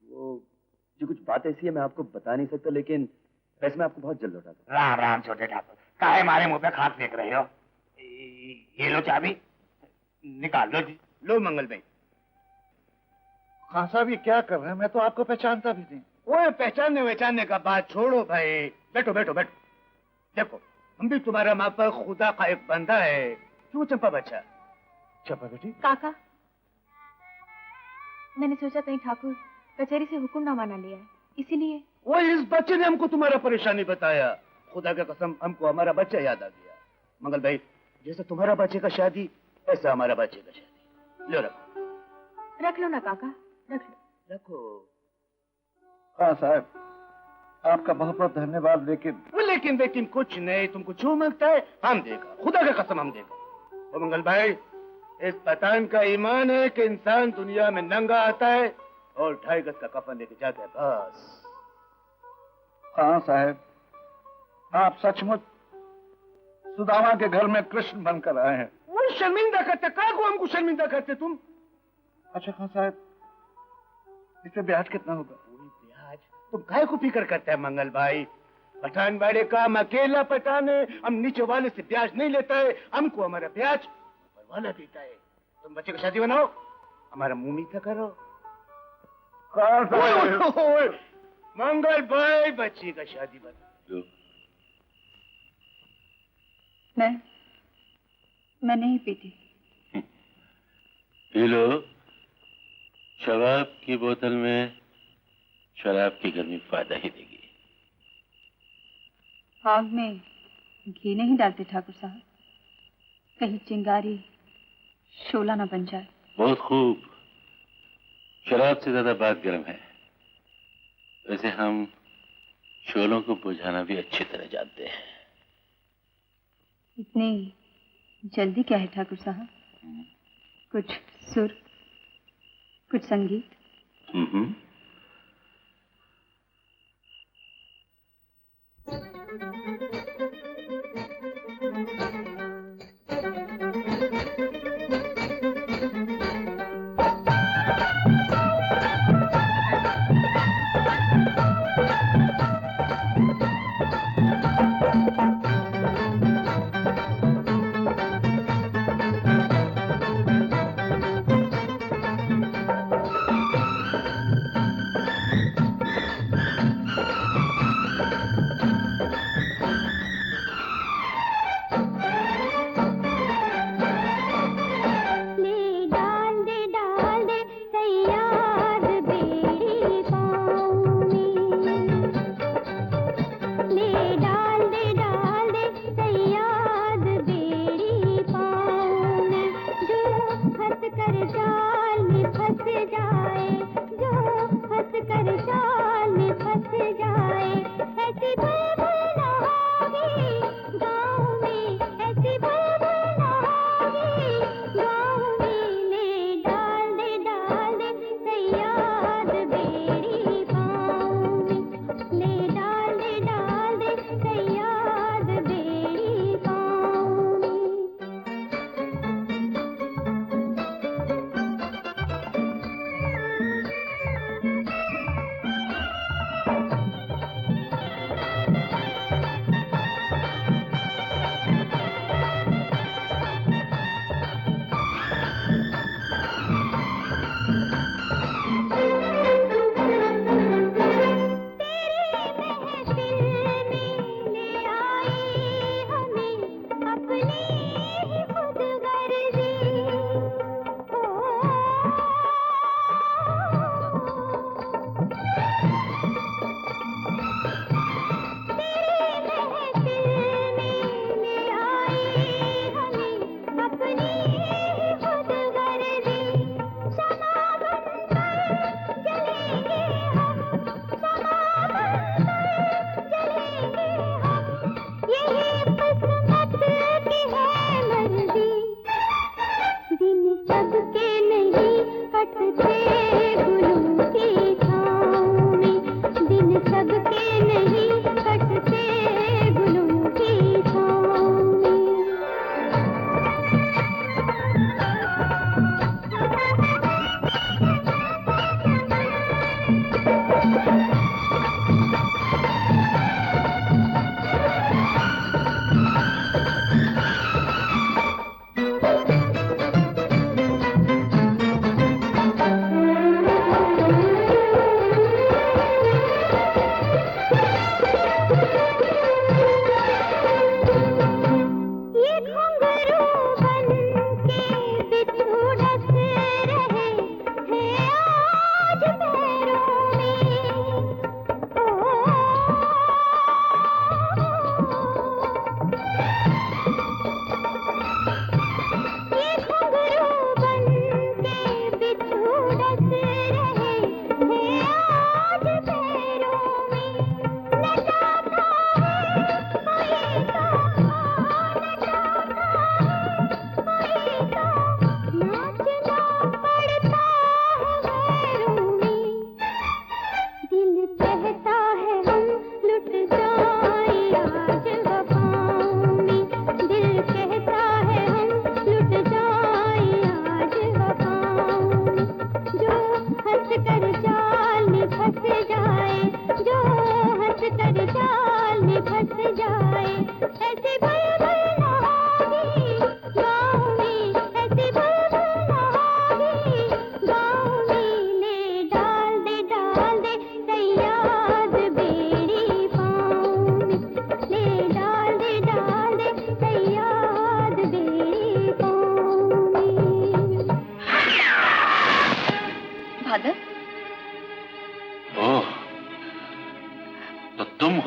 G: वो जो कुछ बात ऐसी है मैं आपको बता नहीं सकता, लेकिन पैसे मैं आपको बहुत जल्द लौटा दूंगा।
A: राम राम छोटे ठाकुर, काहे हमारे मुंह पे खाद फेंक रहे हो? ये लो चाबी, निकाल लो जी।
B: लो मंगल भाई।
E: खान साहब ये क्या कर रहे हैं? मैं तो आपको पहचानता भी नहीं।
B: ओए पहचानने का बात छोड़ो भाई। बैठो बैठो बैठो। देखो हम भी तुम्हारा माँ पर खुदा का एक बंदा है। क्यों चंपा बच्चा?
E: चंपा बेटी।
J: काका, मैंने सोचा कहीं ठाकुर कचहरी से हुक्मनामा ना लिया है, इसीलिए।
B: वो इस बच्चे ने हमको तुम्हारा परेशानी बताया। खुदा का कसम हमको हमारा बच्चा याद आ गया। मंगल भाई, जैसे तुम्हारा बच्चे का शादी ऐसा हमारा बच्चे का शादी। लो रखो।
J: रख लो ना काका, रख लो।
B: रखो।
E: हाँ साहब, आपका बहुत बहुत धन्यवाद।
B: लेकिन कुछ नहीं। तुमको जो मिलता है हम देगा, खुदा का कसम हम देगा। और मंगल भाई, इस पठान का ईमान है कि इंसान दुनिया में नंगा आता है और 2.5 गज का कफन लेके जाता है, बस।
E: हाँ साहब,
K: आप सचमुच सुदामा के घर में कृष्ण बनकर आए हैं।
L: वो शर्मिंदा करते, काय को हमको शर्मिंदा करते तुम?
K: अच्छा खान साहब, इससे ब्याज कितना होगा?
L: ब्याज तुम काय को फिक्र करते हैं मंगल भाई? पठान वाले का हम अकेला पठान है, हम नीचे वाले से ब्याज नहीं लेता है, हमको हमारा ब्याज ऊपर वाला देता है। तुम बच्चे को शादी बनाओ, हमारा मुंह मीठा करो। मंगल भाई बच्ची का शादी बना।
J: मैं नहीं पीती।
F: पी लो, शराब की बोतल में शराब की गर्मी फायदा ही देगी।
J: आग में घी नहीं डालते ठाकुर साहब, कहीं चिंगारी शोला ना बन जाए।
F: बहुत खूब, शराब से ज्यादा बात गर्म है। वैसे हम शोलों को बुझाना भी अच्छी तरह जानते हैं।
J: इतनी जल्दी क्या है ठाकुर साहब? कुछ सुर, कुछ संगीत।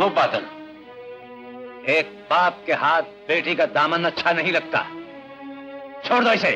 F: हो बादल।
B: एक बाप के हाथ बेटी का दामन अच्छा नहीं लगता। छोड़ दो इसे।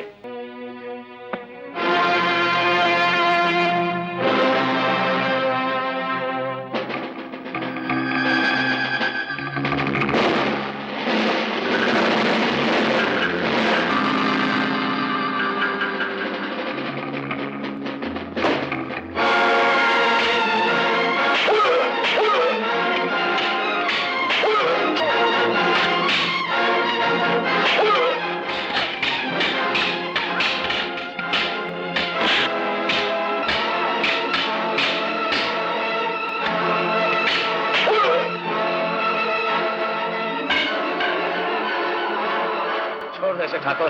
B: ठाकुर।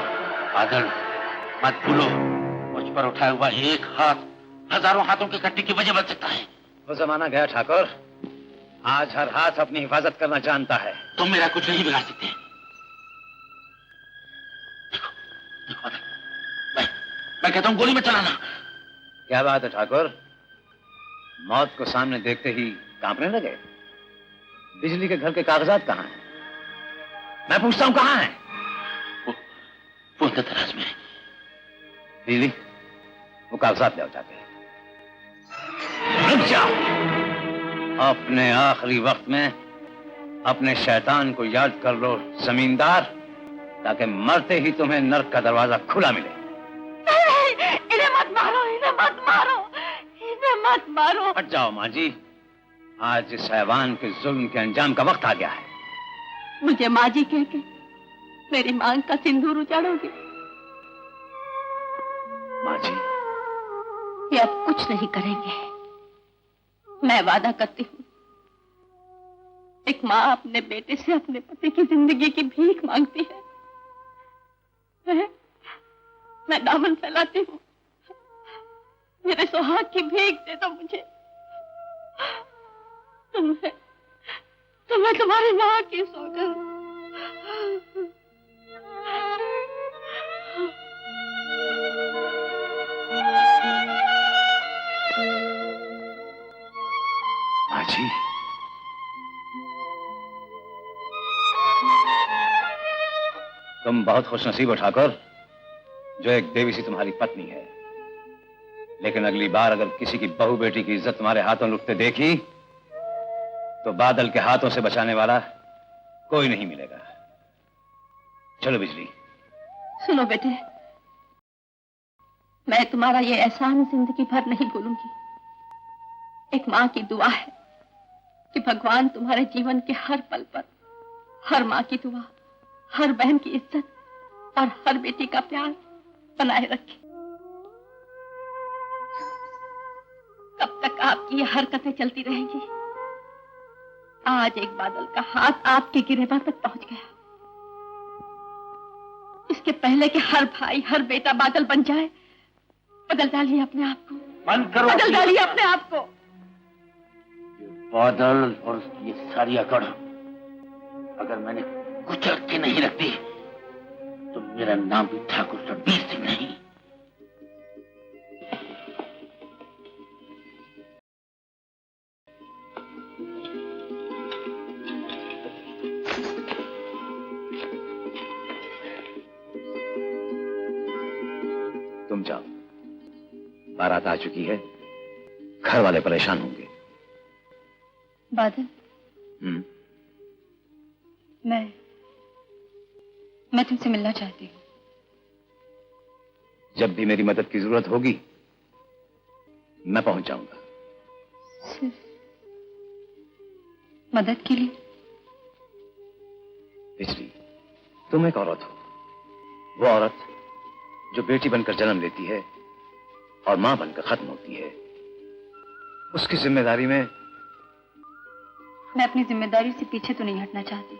F: बादल मत भूलो, मुझ पर उठाया हुआ एक हाथ हजारों हाथों की कट्टी की वजह बन सकता है।
B: वो जमाना गया ठाकुर, आज हर हाथ अपनी हिफाजत करना जानता है।
F: तुम मेरा कुछ नहीं बिगाड़ सकते। देखो, देखो बादल, मैं कहता हूं गोली में चलाना।
B: क्या बात है ठाकुर, मौत को सामने देखते ही कांपने लगे? बिजली के घर के कागजात कहाँ हैं? मैं पूछता हूं कहाँ हैं?
F: वो अंदर दराज में है।
B: बिजली, वो कागजात ले आओ जाके। रुक जाओ। अपने आखिरी वक्त में अपने शैतान को याद कर लो जमींदार, ताकि मरते ही तुम्हें नर्क का दरवाजा खुला मिले।
C: इन्हें मत मारो, इन्हें मत मारो, इन्हें मत मारो।
B: हट जाओ माँ जी, आज इस हैवान के जुल्म के अंजाम का वक्त आ गया है।
C: मुझे माँ जी कह के मेरी मांग का सिंदूर उजाड़ोगे?
B: माँ जी,
C: ये अब कुछ नहीं करेंगे। मैं वादा करती हूँ, एक माँ अपने बेटे से अपने पति की जिंदगी की भीख मांगती है। मैं दामन फैलाती हूँ, मेरे सुहाग की भीख दे दो मुझे। तुम्हें तुम्हारी माँ की सौगंध।
B: माँ जी, तुम बहुत खुशनसीब हो ठाकुर, जो एक देवी सी तुम्हारी पत्नी है। लेकिन अगली बार अगर किसी की बहू बेटी की इज्जत तुम्हारे हाथों लुटते देखी तो बादल के हाथों से बचाने वाला कोई नहीं मिलेगा। चलो बिजली।
C: सुनो बेटे, मैं तुम्हारा ये एहसान जिंदगी भर नहीं भूलूंगी। एक माँ की दुआ है कि भगवान तुम्हारे जीवन के हर पल पर हर माँ की दुआ, हर बहन की इज्जत और हर बेटी का प्यार बनाए रखे। कब तक आपकी ये हरकतें चलती रहेंगी? आज एक बादल का हाथ आपके गिरेबान तक पहुंच गया। इसके पहले कि हर भाई हर बेटा बादल बन जाए, बदल डालिए अपने आप को।
F: बंद करो।
C: बदल डालिए अपने आप को।
F: बादल और ये सारी अकड़ अगर मैंने कुचल के नहीं रखती तो मेरा नाम भी ठाकुर रणबीर सिंह नहीं।
B: तुम जाओ, बारात आ चुकी है, घर वाले परेशान होंगे।
J: बादल, मैं तुमसे मिलना चाहती हूँ।
B: जब भी मेरी मदद की जरूरत होगी मैं पहुंच जाऊंगा।
J: सिर्फ मदद के लिए?
B: बिजली, तुम एक औरत हो, वो औरत जो बेटी बनकर जन्म लेती है और मां बनकर खत्म होती है। उसकी जिम्मेदारी में
J: मैं अपनी जिम्मेदारी से पीछे तो नहीं हटना चाहती,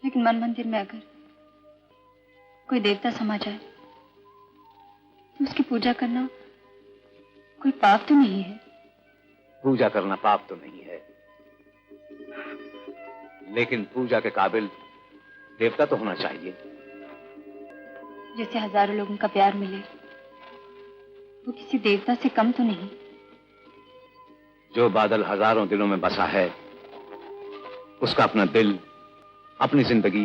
J: लेकिन मन मंदिर में अगर कोई देवता समा जाए तो उसकी पूजा करना कोई पाप तो नहीं है?
B: पूजा करना पाप तो नहीं है, लेकिन पूजा के काबिल देवता तो होना चाहिए।
J: जैसे हजारों लोगों का प्यार मिले, वो किसी देवता से कम तो नहीं।
K: जो बादल हजारों दिलों में बसा है, उसका अपना दिल, अपनी जिंदगी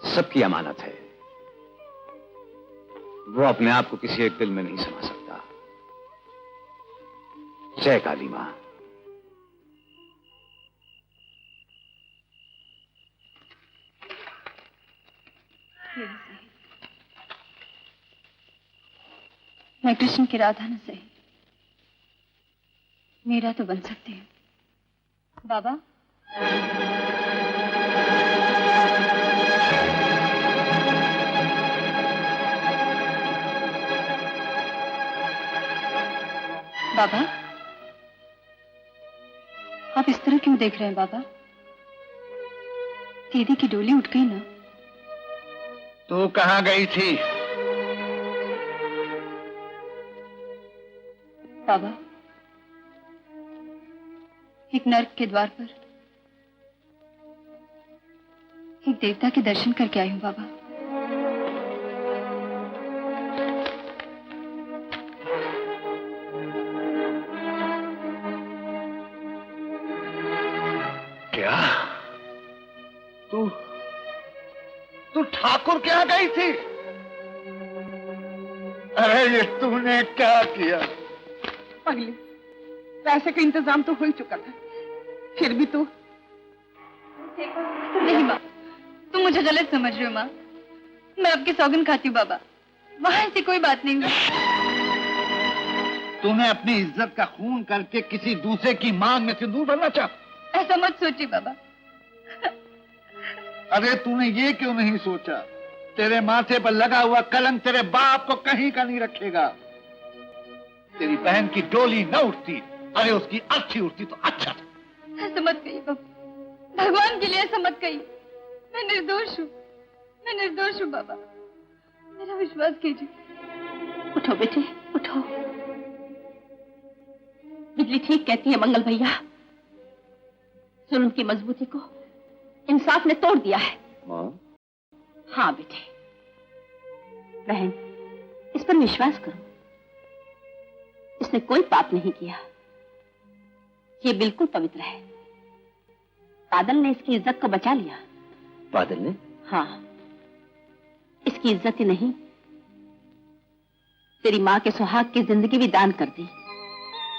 K: सबकी अमानत है। वो अपने आप को किसी एक दिल में नहीं समा सकता। जय काली मां।
J: मैं कृष्ण की राधा न सही, मेरा तो बन सकती है। बाबा, बाबा, आप इस तरह क्यों देख रहे हैं बाबा? दीदी की डोली उठ गई ना।
L: तू कहाँ गई थी?
J: बाबा, एक नर्क के द्वार पर एक देवता के दर्शन करके आई हूं बाबा।
L: क्या? तू ठाकुर क्या गई थी? अरे ये तूने क्या किया?
C: पगली, पैसे का इंतजाम तो हो ही चुका था, फिर भी तू।
J: नहीं माँ, तुम मुझे गलत समझ रहे हो माँ। मैं आपकी सौगन खाती हूँ बाबा, वहां ऐसी कोई बात नहीं है।
L: तूने अपनी इज्जत का खून करके किसी दूसरे की मांग में सिंदूर भरना चाहा?
J: ऐसा मत सोचिए बाबा।
L: अरे तूने ये क्यों नहीं सोचा? तेरे माथे पर लगा हुआ कलंक तेरे बाप को कहीं का नहीं रखेगा। तेरी बहन की डोली न उठती, अरे उसकी अच्छी उठती तो अच्छा था।
J: ऐसा मत कहिए बाबा, भगवान के लिए ऐसा मत कहिए। मैं निर्दोष हूँ, मैं निर्दोष हूँ बाबा, मेरा विश्वास कीजिए।
C: उठो बेटे, उठो। बिजली ठीक कहती है मंगल भैया, जुल्म की मजबूती को इंसाफ ने तोड़ दिया है।
G: माँ?
C: हाँ बेटे, बहन इस पर विश्वास करो, इसने कोई पाप नहीं किया, ये बिल्कुल पवित्र है। बादल ने इसकी इज्जत को बचा लिया।
G: बादल ने?
C: हाँ, इसकी इज्जत ही नहीं, तेरी माँ के सुहाग की जिंदगी भी दान कर दी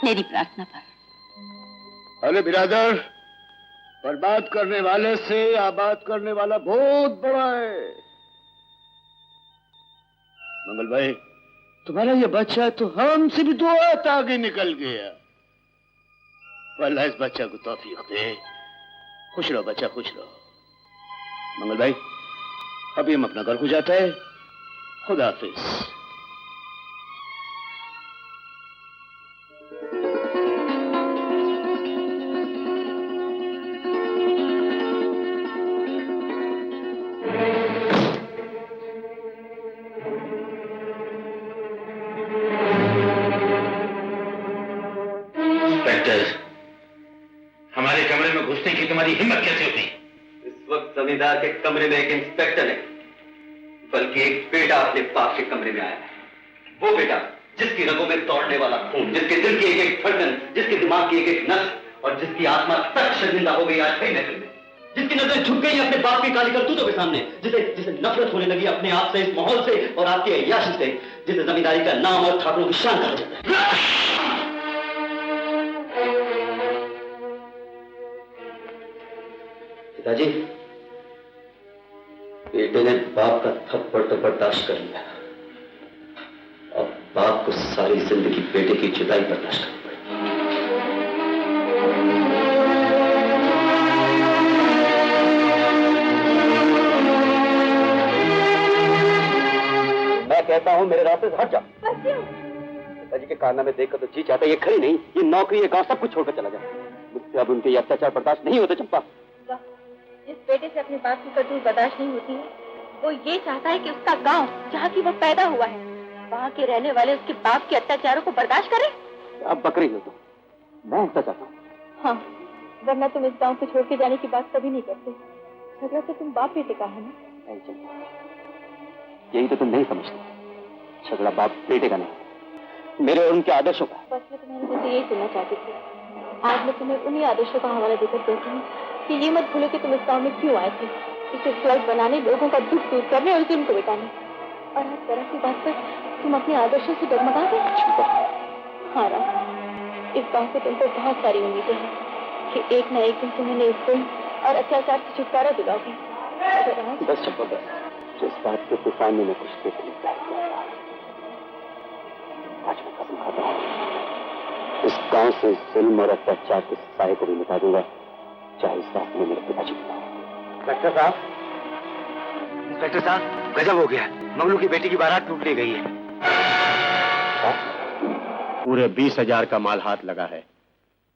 C: मेरी प्रार्थना पर।
L: अरे बिरादर, बर्बाद करने वाले से आबाद करने वाला बहुत बड़ा है। मंगल भाई, तुम्हारा ये बच्चा तो हमसे भी 2 हाथ आगे निकल गया। अल्लाह इस बच्चा को तौफीक दे। खुश रहो बच्चा, खुश रहो। मंगल भाई, अभी हम अपना घर को जाता है। खुदा हाफिज।
F: हमारे कमरे में घुसने की तुम्हारी हिम्मत कैसे होती?
G: इस वक्त जमींदार के कमरे में एक इंस्पेक्टर नहीं, बल्कि एक बेटा अपने बाप के कमरे में आया है। वो बेटा जिसकी रगों में दौड़ने वाला खून, जिसके दिल की एक एक धड़कन, जिसके दिमाग की एक एक नस और जिसकी आत्मा तक शर्मिंदा हो गई आज कई महफिल में, जिसकी नजरें झुक गई अपने बाप की काली करतूतों के सामने, जिसे नफरत होने लगी अपने आप से, इस माहौल से और आपकी अय्याशी से, जिसे जमींदारी का नाम और ठाकुरों की शान कहा जाता है। पिताजी, बेटे ने बाप का थप्पड़ तो बर्दाश्त कर लिया, अब बाप को सारी जिंदगी बेटे की जुदाई बर्दाश्त करनी पड़ेगी। मैं कहता हूं मेरे रास्ते से हट जा। पिताजी के कारनामे देखकर तो जी चाहता है ये खड़ी नहीं, ये नौकरी, ये गांव सब कुछ छोड़कर चला जाए। मुझसे अब उनके ये अत्याचार बर्दाश्त नहीं होते चंपा।
J: जिस बेटे से अपने बाप की करतूत बर्दाश्त नहीं होती है, वो ये चाहता है कि उसका गांव, जहाँ की वो पैदा हुआ है, वहाँ के रहने वाले उसके बाप के अत्याचारों को बर्दाश्त करें।
G: अब बकरी हो तो मैं ऐसा चाहता हूँ।
J: हाँ, वरना तुम इस गांव को छोड़ के जाने की बात कभी नहीं करते। झगड़ा तो तुम बाप बेटे का है ना?
G: नहीं चंपा, यही तो तुम नहीं समझते। झगड़ा बाप बेटे का नहीं, मेरे और उनके आदर्शों का।
J: बस मैं तुम्हारे मुझे यही सुनना चाहती थी। आज मैं तुम्हें उन्हीं आदर्शों का हवाला देकर कहती हूँ कि ये मत भूलो कि तुम इस गाँव में क्यों आए थे। इसे स्वर्ग बनाने, लोगों का दुख दूर करने और जुल्म को मिटाने। और हर तरह की बात पर तुम अपने आदर्शों से डगमगा गए। हाँ राम, इस गाँव से तुम पर बहुत सारी उम्मीदें हैं कि एक न एक दिन तुम्हें इस जुल्म और अत्याचार से छुटकारा दिलाओगे।
G: बस चुप बस, जिस बात के तूफान में मैं कुछ देर के लिए प्यार किया था, आज मैं कसम खाता हूँ इस गांव से जुल्म और अत्याचार के साए को भी मिटा दूंगा, चाहे इस रास्ते में मेरे पिताजी को।
A: इंस्पेक्टर साहब, इंस्पेक्टर साहब, गजब हो गया। मंगलू की बेटी की बारात टूट ले गई है।
K: पूरे 20,000 का माल हाथ लगा है,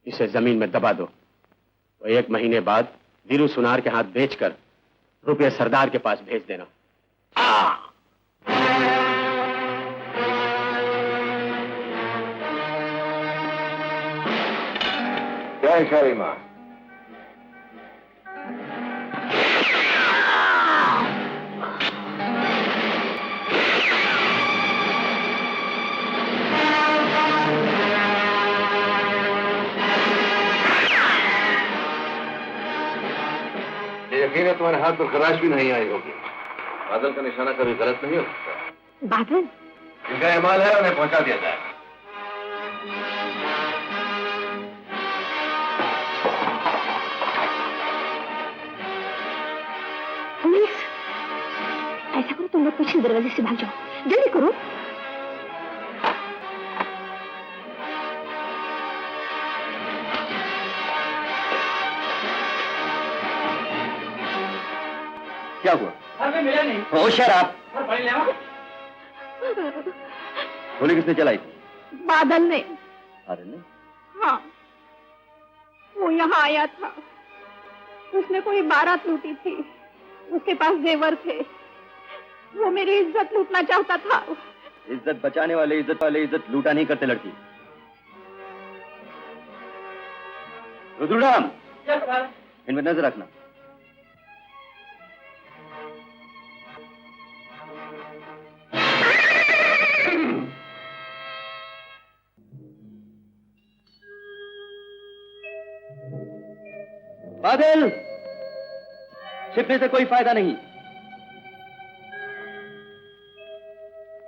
K: इसे जमीन में दबा दो तो 1 महीने बाद वीरू सुनार के हाथ बेचकर रुपये सरदार के पास भेज देना।
L: जय शाही मां।
K: यकीन है तुम्हारे हाथ पर खराश भी नहीं आई होगी। बादल का निशाना कभी गलत नहीं हो सकता।
C: बादल?
K: जिनका माल है उन्हें पहुंचा दिया जाए।
C: पुलिस, ऐसा करो तुम लोग पीछे दरवाजे से भाग जाओ, जल्दी करो।
G: क्या हुआ?
I: सर मैं मिला नहीं।
G: होशियार आप।
I: सर पानी ले आओ।
G: गोली किसने चलाई थी?
C: बादल ने।
G: अरे नहीं।
C: हाँ, वो यहाँ आया था। उसने कोई बारात लूटी थी, उसके पास जेवर थे। वो मेरी इज्जत लूटना चाहता था।
G: इज्जत बचाने वाले इज्जत लूटा नहीं करते लड़की। रुद्रराम, इनमें नजर रखना। बादल, छिपने से कोई फायदा नहीं।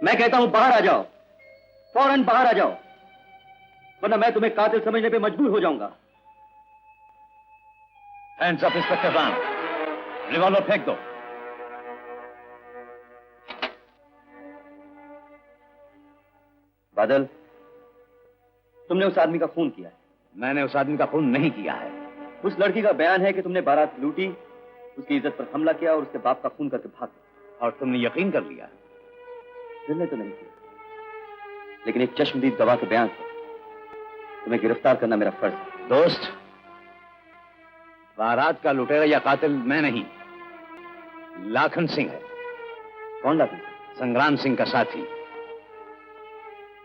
G: मैं कहता हूं बाहर आ जाओ, फौरन बाहर आ जाओ, वरना मैं तुम्हें कातिल समझने पे मजबूर हो जाऊंगा।
K: Hands up inspector Ram, revolver फेंक दो।
G: बादल, तुमने उस आदमी का खून किया है।
K: मैंने उस आदमी का खून नहीं किया है।
G: उस लड़की का बयान है कि तुमने बारात लूटी, उसकी इज्जत पर हमला किया और उसके बाप का खून करके भाग गए।
K: और तुमने यकीन कर लिया?
G: दिल ने तो नहीं किया, लेकिन एक चश्मदीद गवाह के बयान से तुम्हें गिरफ्तार करना मेरा फर्ज है।
K: दोस्त, बारात का लुटेरा या कातिल मैं नहीं, लाखन सिंह है।
G: कौन लाखन?
K: संग्राम सिंह का साथी।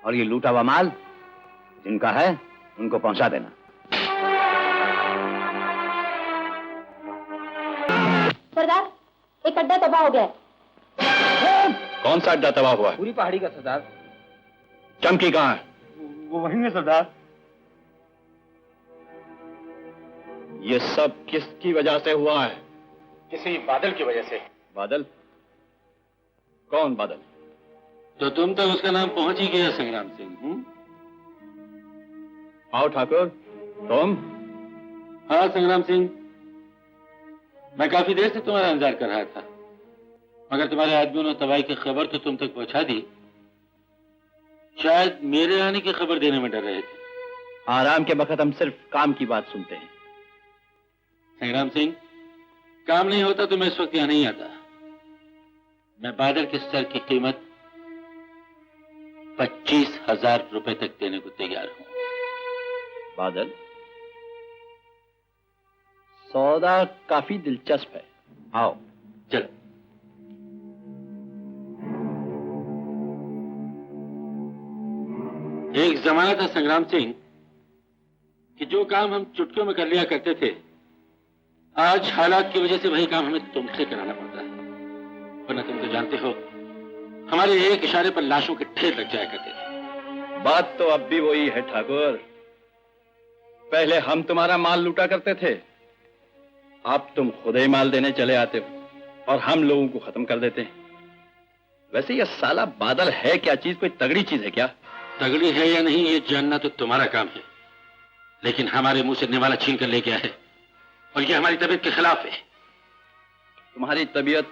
K: और ये लूटा हुआ माल जिनका है उनको पहुंचा देना।
J: सरदार, एक अड्डा तबाह हो गया है।
K: कौन सा अड्डा तबाह हुआ है?
I: पूरी पहाड़ी का सरदार।
K: चमकी कहां है?
E: वो वहीं है सरदार।
K: ये सब किसकी वजह से हुआ है?
L: किसी बादल की वजह से।
K: बादल? कौन बादल?
F: तो तुम तक उसका नाम पहुंच ही गया, संग्राम सिंह।
K: आओ ठाकुर, तुम?
F: हाँ संग्राम सिंह, मैं काफी देर से तुम्हारा इंतजार कर रहा था, मगर तुम्हारे आदमियों ने तबाही की खबर तो तुम तक पहुंचा दी। शायद मेरे आने की खबर देने में डर रहे थे।
K: आराम के वक्त हम सिर्फ काम की बात सुनते हैं।
F: संग्राम सिंह, काम नहीं होता तो मैं इस वक्त यहां नहीं आता। मैं बादल के सर की कीमत 25,000 रुपए तक देने को तैयार हूं।
K: बादल, सौदा काफी दिलचस्प है। आओ
F: चलो। एक जमाना था संग्राम सिंह कि जो काम हम चुटकियों में कर लिया करते थे, आज हालात की वजह से वही काम हमें तुमसे कराना पड़ता है। वरना तुम तो जानते हो, हमारे एक इशारे पर लाशों के ढेर लग जाया करते थे।
M: बात तो अब भी वही है ठाकुर। पहले हम तुम्हारा माल लूटा करते थे, अब तुम खुद ही माल देने चले आते हो और हम लोगों को खत्म कर देते हैं। वैसे ये साला बादल है क्या चीज? कोई तगड़ी चीज है क्या?
F: तगड़ी है या नहीं ये जानना तो तुम्हारा काम है, लेकिन हमारे मुंह से निवाला छीन कर ले गया है और ये हमारी तबीयत के खिलाफ है।
M: तुम्हारी तबीयत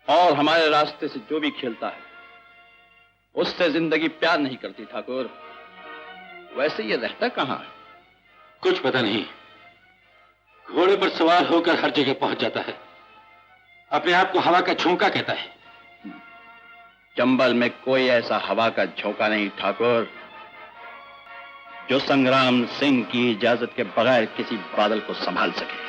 M: और हमारे रास्ते से जो भी खेलता है उससे जिंदगी प्यार नहीं करती ठाकुर। वैसे ये रहता कहां है?
F: कुछ पता नहीं, घोड़े पर सवार होकर हर जगह पहुंच जाता है, अपने आप को हवा का झोंका कहता है।
M: चंबल में कोई ऐसा हवा का झोंका नहीं ठाकुर जो संग्राम सिंह की इजाजत के बगैर किसी बादल को संभाल सके।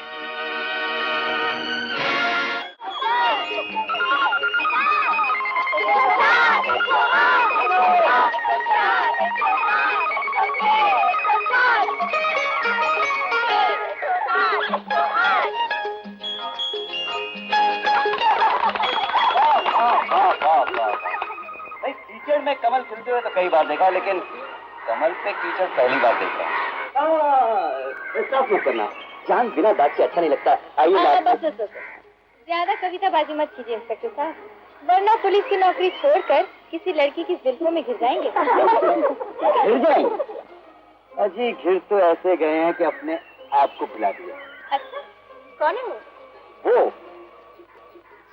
G: कीचड़ में कमल खिलते हुए तो कई बार देखा, लेकिन कमल पे कीचड़ पहली बार देख रहा हूँ। स्टॉप मत करना, जान बिना दाग से अच्छा नहीं लगता। आइए
J: बस ज्यादा कविताबाजी मत कीजिए इंस्पेक्टर साहब, वरना पुलिस की नौकरी छोड़कर किसी लड़की की जुल्फों में घिर जाएंगे।
G: घिर जाएंगे? अजी घिर तो ऐसे गए हैं कि अपने आप को भुला दिया।
J: अच्छा, कौन है
G: वो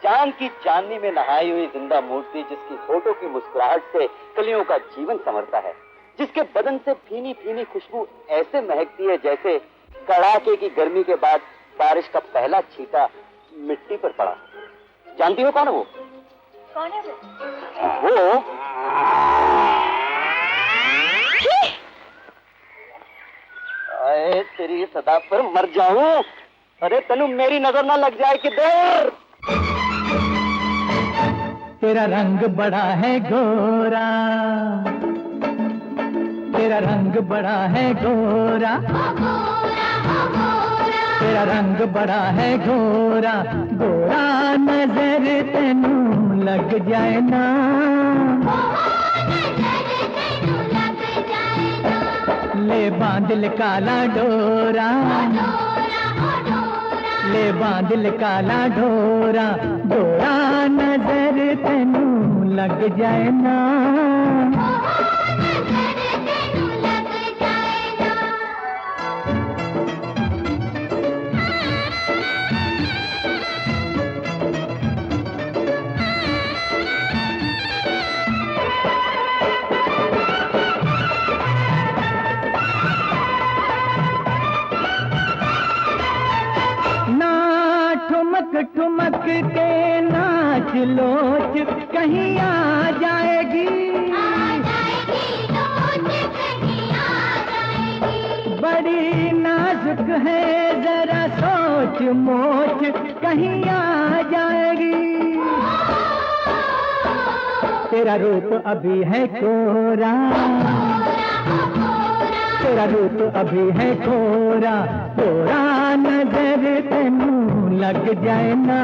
G: चांद की चांदनी में नहाई हुई जिंदा मूर्ति, जिसकी होठों की मुस्कुराहट से कलियों का जीवन संवरता है, जिसके बदन से भीनी भीनी खुशबू ऐसे महकती है जैसे कड़ाके की गर्मी के बाद बारिश का पहला छींटा मिट्टी पर पड़ा। जानती हो कौन है वो?
J: कौन है वो?
G: वो अरे तेरी सदा पर मर जाऊं। अरे तनु मेरी नजर ना लग जाए किधर।
N: तेरा रंग बड़ा है गोरा, तेरा रंग बड़ा है गोरा, तेरा रंग बड़ा है गोरा, गोरा नजर तेनू लग जाए ना, ले बांधिल काला डोरा, ले बांधिल काला डोरा, गोरा नजर तेनू लग जाए ना। ठुमक के नाच लोच कहीं आ जाएगी, बड़ी नाजुक है जरा सोच मोच कहीं आ जाएगी। तेरा रूप अभी है कोरा, तेरा रूप अभी है कोरा, कोरा नजर तेनू लग जाए ना।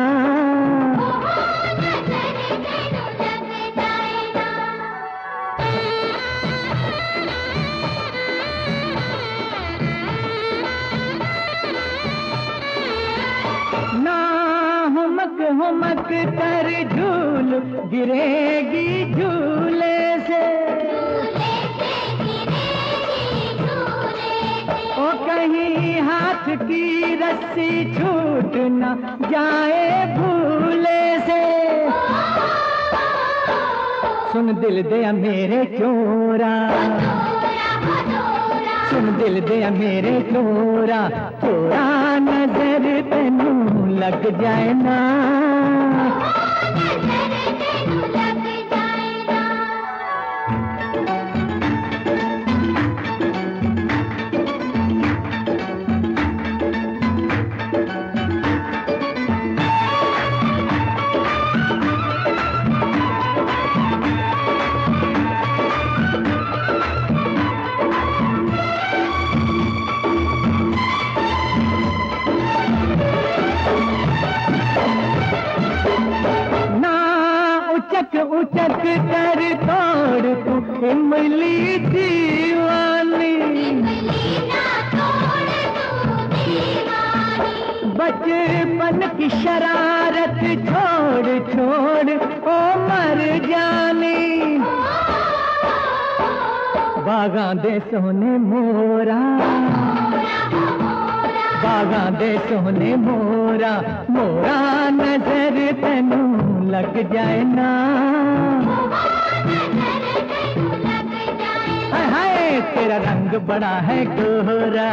N: ना हुमक हुमक कर झूल गिरेगी झूले से, ओ कहीं हाथ की रस्सी छूट न जाए भूले से। सुन दिल दे मेरे चोरा, सुन दिल दे मेरे चोरा, चोरा नजर तेनू लग जाए ना। उचक उचक कर तोड़ तू इमली दीवानी, बचपन की शरारत छोड़ छोड़ ओ मर जानी। बागां दे सोने मोरा, बागां दे सोने मोरा, मोरा नजर तेनू लग जाए ना। हाय हाय तेरा रंग बड़ा है गोरा,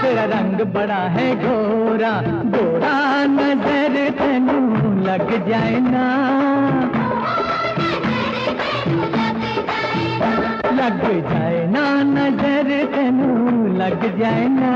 N: तेरा रंग बड़ा है गोरा, गोरा नजर तेनू लग जाए ना। लग जाए ना नजर तेनू लग जाए ना।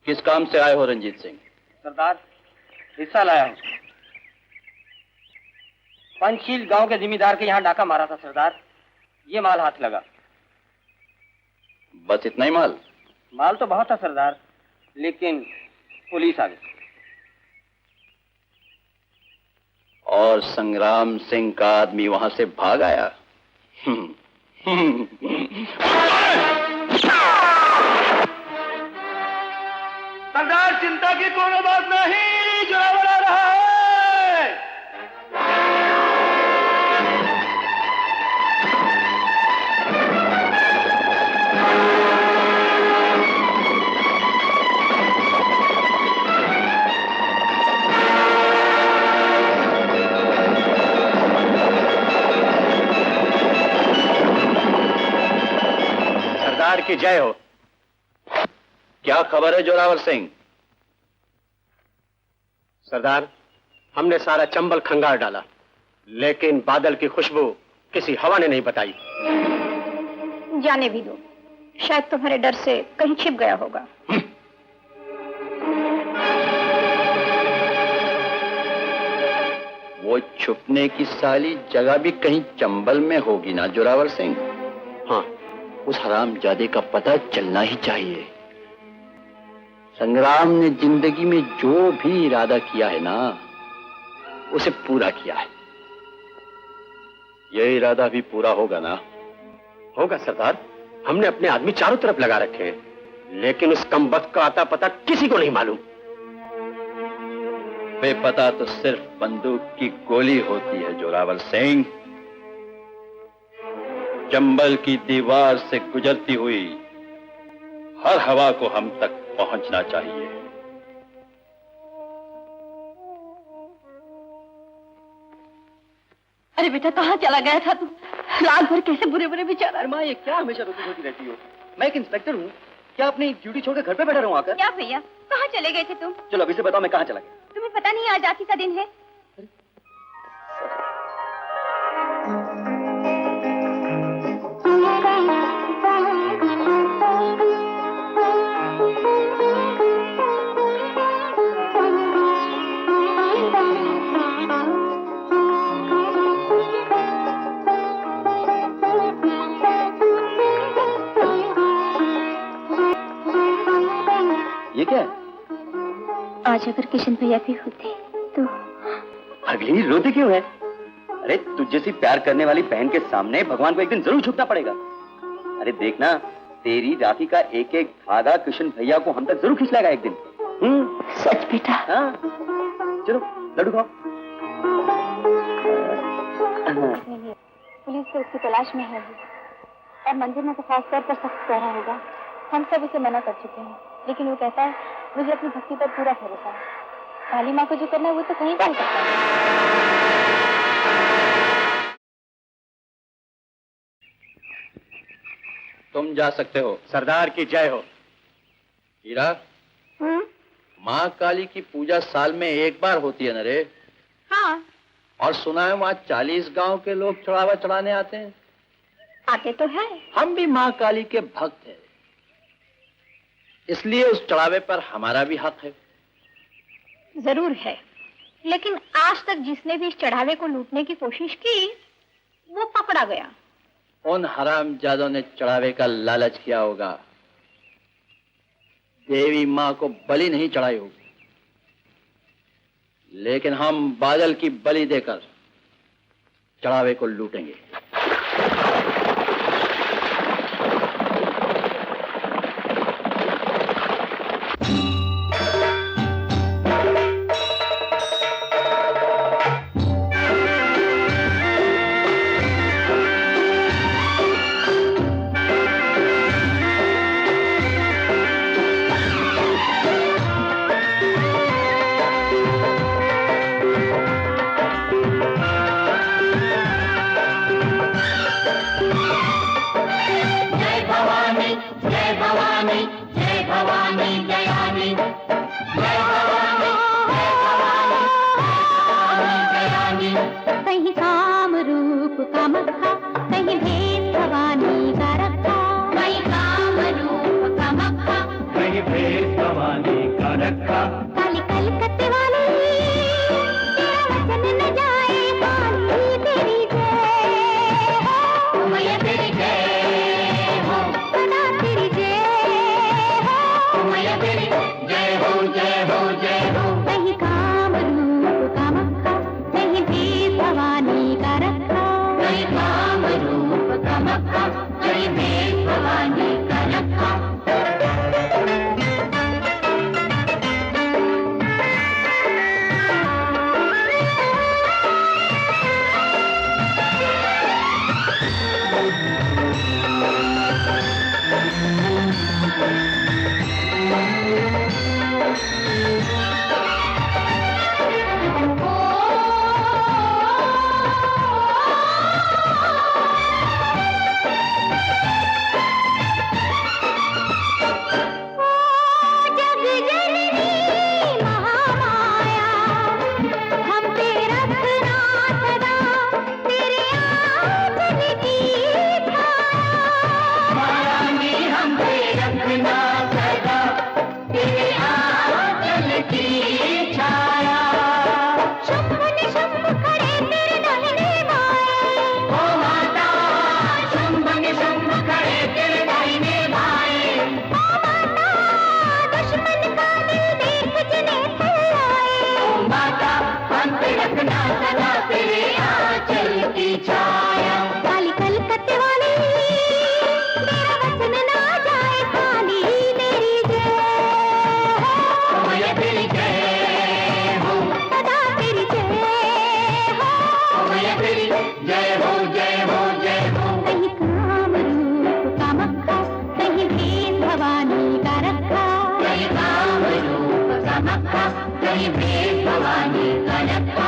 M: किस काम से आए हो रंजीत सिंह?
A: सरदार हिस्सा लाया हूँ। पंचशील गांव के जिम्मेदार के यहाँ डाका मारा था सरदार, ये माल हाथ लगा।
M: बस इतना ही माल?
A: माल तो बहुत था सरदार, लेकिन पुलिस आ गई।
M: और संग्राम सिंह का आदमी वहां से भाग आया?
A: सरदार चिंता की कोई बात नहीं, जोरावर आ रहा है।
K: सरदार की जय हो।
M: क्या खबर है जोरावर सिंह?
K: सरदार, हमने सारा चंबल खंगार डाला, लेकिन बादल की खुशबू किसी हवा ने नहीं बताई।
J: जाने भी दो, शायद तुम्हारे डर से कहीं छिप गया होगा।
M: वो छुपने की साली जगह भी कहीं चंबल में होगी ना जोरावर सिंह?
K: हाँ,
M: उस हरामजादे का पता चलना ही चाहिए। संग्राम ने जिंदगी में जो भी इरादा किया है ना, उसे पूरा किया है। यह इरादा भी पूरा होगा ना?
K: होगा सरदार, हमने अपने आदमी चारों तरफ लगा रखे हैं। लेकिन उस कमबख्त का आता पता किसी को नहीं मालूम।
M: बेपता तो सिर्फ बंदूक की गोली होती है जोरावर सिंह। चंबल की दीवार से गुजरती हुई हर हवा को हम तक पहुंचना चाहिए।
C: अरे बेटा, कहाँ चला गया था तू? रात भर कैसे बुरे बुरे विचार।
G: अरे माँ, ये क्या हमेशा रोती रोती रहती हो? मैं एक इंस्पेक्टर हूँ, क्या अपनी ड्यूटी छोड़कर घर पे बैठा रहूं आकर?
J: क्या भैया, कहाँ चले गए थे तुम?
G: चलो अभी से बताओ मैं कहाँ चला गया।
J: तुम्हें पता नहीं आज आती का दिन है?
G: ये क्या है?
J: आज अगर किशन भैया भी होते तो।
G: अगली रोती क्यों है? अरे तुझ जैसी प्यार करने वाली बहन के सामने भगवान को एक दिन जरूर झुकना पड़ेगा। अरे देखना, तेरी राखी का एक एक धागा किशन भैया को हम तक जरूर खिंचलाएगा एक दिन।
C: सच बेटा?
G: हाँ, चलो लड्डू खाओ।
J: पुलिस तो उसकी तलाश में है और मंदिर में तो खास तौर पर सख्त पहरा होगा। हम सब उसे मना कर चुके हैं, लेकिन वो कहता है मुझे अपनी भक्ति पर पूरा भरोसा है। काली माँ को जो करना है वो तो कहीं कर सकता है।
M: तुम जा सकते हो।
K: सरदार की जय हो।
M: हीरा, माँ काली की पूजा साल में एक बार होती है न रे?
J: हाँ।
M: और सुना है वहाँ 40 गांव के लोग चढ़ावा चढ़ाने आते हैं।
J: आते तो है।
M: हम भी माँ काली के भक्त हैं, इसलिए उस चढ़ावे पर हमारा भी हक है।
J: जरूर है, लेकिन आज तक जिसने भी इस चढ़ावे को लूटने की कोशिश की वो पकड़ा गया।
M: उन हरामजादों ने चढ़ावे का लालच किया होगा, देवी माँ को बलि नहीं चढ़ाई होगी। लेकिन हम बादल की बलि देकर चढ़ावे को लूटेंगे।
O: कहीं काम रूप का मक्खा, कहीं भेष भवानी का रखा। कहीं काम रूप का मक्खा, कहीं भेष भवानी का रखा। काली कलकत्ते वाली तेरा वचन न जाए, काली तेरी जय हो, मैया तेरी जय हो, सदा तेरी जय हो, मैया तेरी जय हो, जय हो, जय हो। कहीं काम रूप का मक्खा, कहीं भेष भवानी का रखा। कहीं काम रूप का मक्खा, कहीं भेष भवानी का रखा। मक्खा कहीं भेद भवानी का रखा।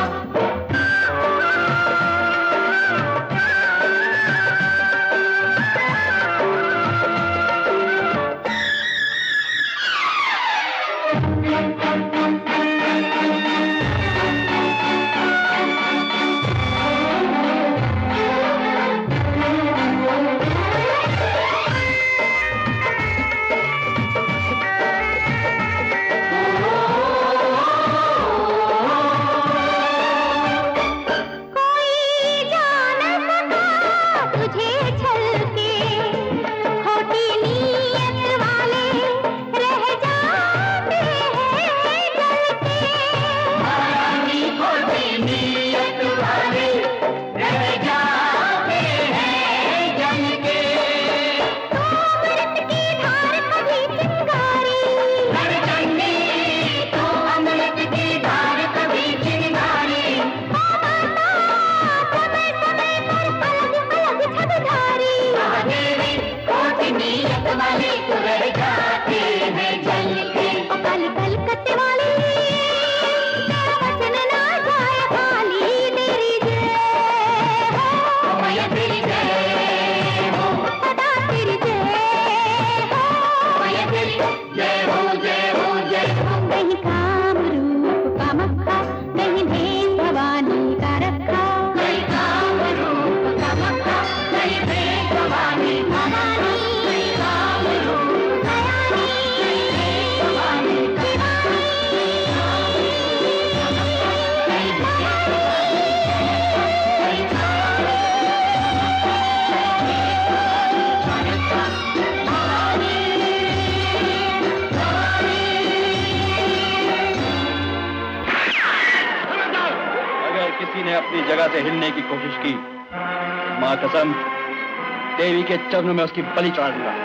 M: अपनी जगह से हिलने की कोशिश की, मां कसम देवी के चरणों में उसकी बलि चढ़ा दूंगा।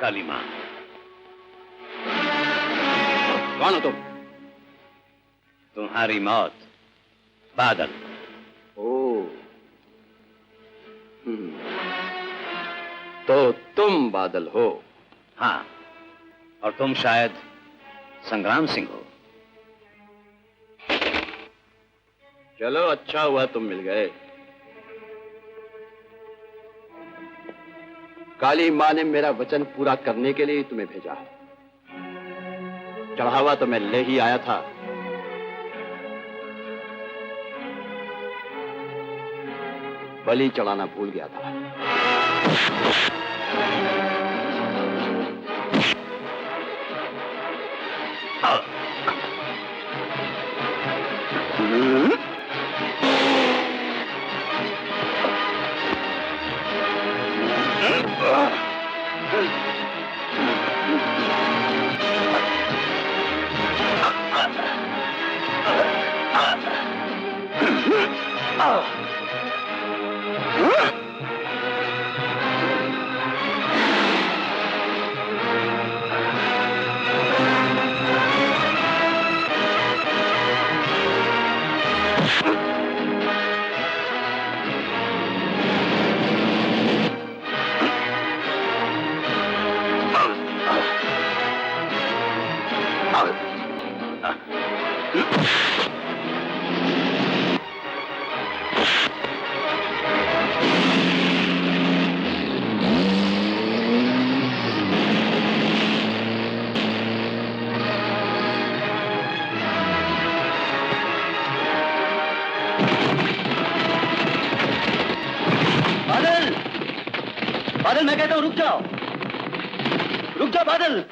F: काली मां, कौन हो तुम? तुम्हारी मौत बादल।
M: तो तुम बादल हो?
F: हाँ, और तुम शायद संग्राम सिंह हो।
M: चलो अच्छा हुआ तुम मिल गए। काली मां ने मेरा वचन पूरा करने के लिए ही तुम्हें भेजा है। चढ़ावा तो मैं ले ही आया था, बलि चढ़ाना भूल गया था।
G: बादल, मैं कहता हूं रुक जाओ, रुक जाओ बादल।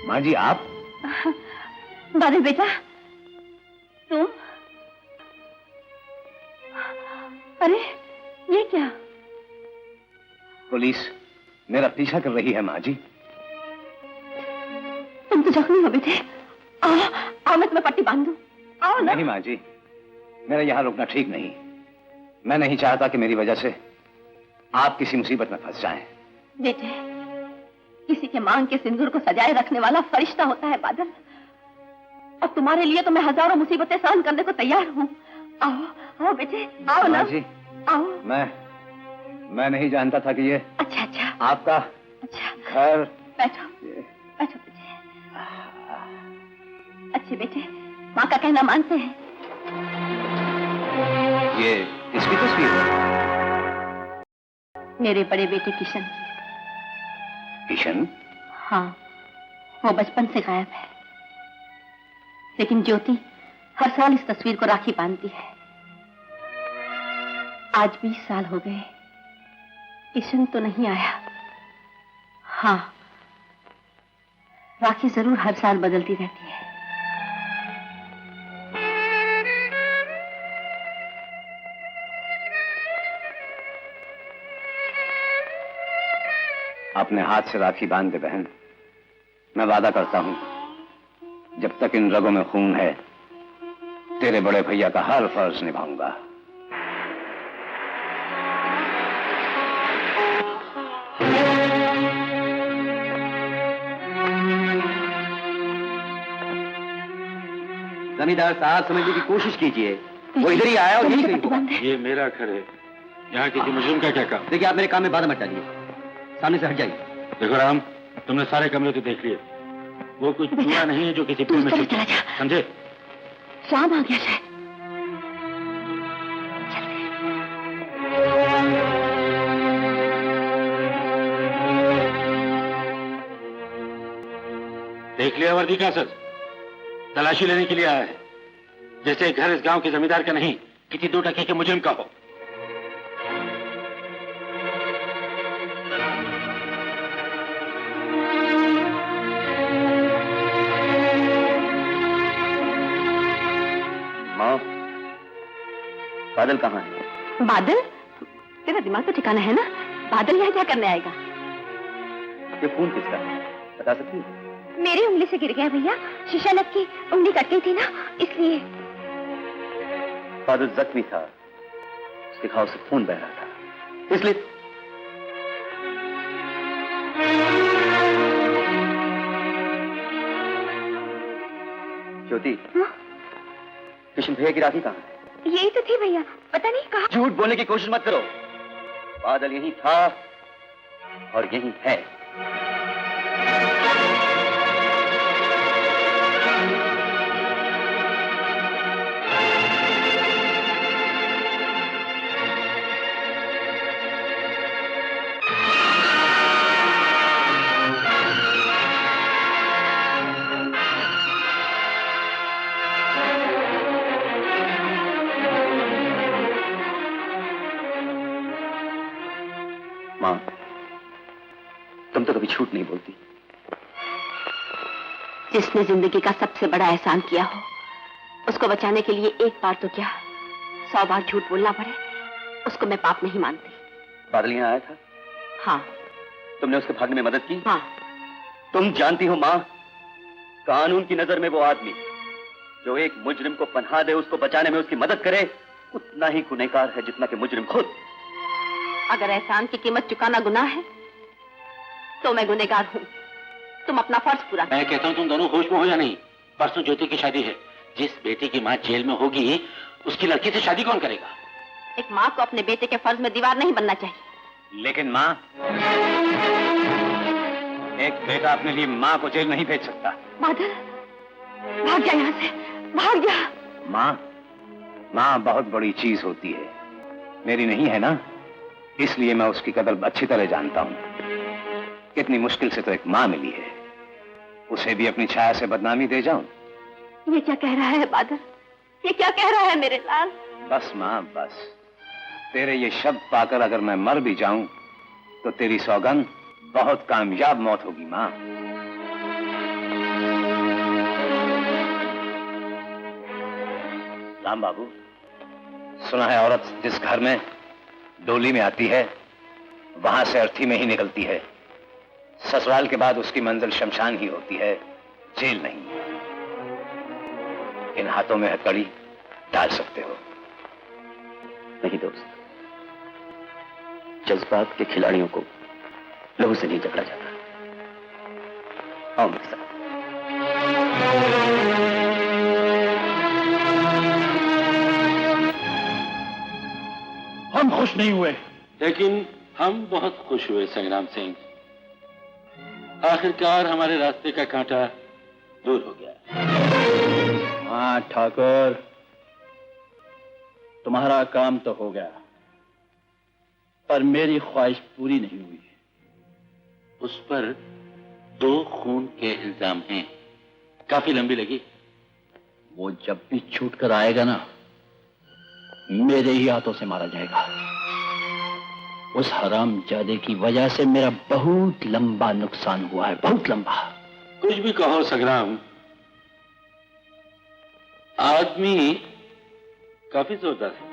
L: माँ जी आप?
C: बादल बेटा, तुम? अरे ये क्या?
L: पुलिस मेरा पीछा कर रही है माँ जी।
C: तुम तो जख्मी हो बेटे। आओ मैं तुम्हें पट्टी बांध दूं। आओ ना।
L: नहीं माँ जी, मेरा यहाँ रुकना ठीक नहीं। मैं नहीं चाहता कि मेरी वजह से आप किसी मुसीबत में फंस जाएं।
C: बेटे, किसी के मांग के सिंदूर को सजाए रखने वाला फरिश्ता होता है बादल। और तुम्हारे लिए तो मैं हजारों मुसीबतें सहन करने को तैयार हूँ। आओ आओ बेटे, आओ ना।
L: जी,
C: आओ।
L: मैं नहीं जानता था कि ये
C: अच्छा
L: आपका घर।
C: बैठो बैठो बेटे। अच्छे बेटे, माँ का कहना मानते हैं।
L: ये इसकी तस्वीर है?
C: मेरे बड़े बेटे किशन।
L: किशन?
C: हाँ, वो बचपन से गायब है, लेकिन ज्योति हर साल इस तस्वीर को राखी बांधती है। आज 20 साल हो गए, किशन तो नहीं आया। हाँ, राखी जरूर हर साल बदलती रहती है।
L: अपने हाथ से राखी बांध दे बहन। मैं वादा करता हूं, जब तक इन रगों में खून है, तेरे बड़े भैया का हर फर्ज निभाऊंगा।
G: जमींदार साहब, समझने की कोशिश कीजिए, वो इधर ही आया और यही कहीं होगा।
F: ये मेरा घर है, यहाँ किसी मुजरिम का क्या काम?
G: देखिए, आप मेरे काम में बाधा मत डालिए, सामने से हट जाइए।
F: देखो राम, तुमने सारे कमरे तो देख लिए, वो कुछ चूहा नहीं है जो किसी पुल में चला जा। समझे?
C: शाम आ गया शायद।
F: देख लिया वर्दी का असर? तलाशी लेने के लिए आया है, जैसे घर इस गांव के जमींदार का नहीं, किसी 2 टके के मुजरिम का हो।
G: माँ, बादल कहाँ है?
C: बादल? तेरा दिमाग तो ठिकाना है ना? बादल यहाँ क्या करने आएगा?
G: ये खून किसका है, बता सकती है?
C: मेरी उंगली से गिर गया भैया, शीशा लग की उंगली कट गई थी ना, इसलिए।
G: बादल जख्मी था, उसके घाव से खून बह रहा था, इसलिए। ज्योति, किशन भैया की राखी कहाँ है?
C: यही तो थी भैया, पता नहीं कहाँ।
G: झूठ बोलने की कोशिश मत करो, बादल यही था और यही है। मां, तुम तो कभी झूठ नहीं बोलती।
C: जिसने जिंदगी का सबसे बड़ा एहसान किया हो, उसको बचाने के लिए एक बार तो क्या 100 बार झूठ बोलना पड़े, उसको मैं पाप नहीं मानती।
G: बादल यहाँ आया था?
C: हाँ।
G: तुमने उसके भागने में मदद की?
C: हाँ।
G: तुम जानती हो मां, कानून की नजर में वो आदमी जो एक मुजरिम को पनाह दे, उसको बचाने में उसकी मदद करे, उतना ही गुनहगार है जितना कि मुजरिम खुद।
C: अगर एहसान की कीमत चुकाना गुनाह है, तो मैं गुनहगार हूँ। तुम अपना फर्ज पूरा।
F: मैं कहता हूँ तुम दोनों होश में हो या नहीं। परसों ज्योति की शादी है, जिस बेटे की माँ जेल में होगी, उसकी लड़की से शादी कौन करेगा?
C: एक माँ को अपने बेटे के फर्ज में दीवार नहीं बनना चाहिए।
L: लेकिन माँ, एक बेटा अपने लिए माँ को जेल नहीं भेज सकता।
C: बादल, भाग जा यहाँ से, भाग जा।
L: माँ बहुत बड़ी चीज होती है, मेरी नहीं है ना, इसलिए मैं उसकी कदर अच्छी तरह जानता हूँ। कितनी मुश्किल से तो एक माँ मिली है, उसे भी अपनी छाया से बदनामी दे जाऊं?
C: ये क्या कह रहा है बादल? ये क्या कह रहा है मेरे लाल?
L: बस माँ बस, तेरे ये शब्द पाकर अगर मैं मर भी जाऊं तो तेरी सौगंध बहुत कामयाब मौत होगी माँ।
P: राम बाबू, सुना है औरत जिस घर में डोली में आती है वहां से अर्थी में ही निकलती है। ससुराल के बाद उसकी मंजिल शमशान ही होती है, जेल नहीं। इन हाथों में हथकड़ी डाल सकते हो?
G: नहीं दोस्त, जज्बात के खिलाड़ियों को लहू से नहीं जकड़ा जाता। आओ मेरे साथ।
M: हम खुश नहीं हुए,
F: लेकिन हम बहुत खुश हुए संग्राम सिंह। आखिरकार हमारे रास्ते का कांटा दूर हो गया।
M: हाँ ठाकुर, तुम्हारा काम तो हो गया, पर मेरी ख्वाहिश पूरी नहीं हुई।
F: उस पर 2 खून के इल्जाम हैं, काफी लंबी लगी।
M: वो जब भी छूट कर आएगा ना, मेरे ही हाथों से मारा जाएगा। उस हरामजादे की वजह से मेरा बहुत लंबा नुकसान हुआ है, बहुत लंबा।
F: कुछ भी कहो संग्राम, आदमी काफी जोरदार है।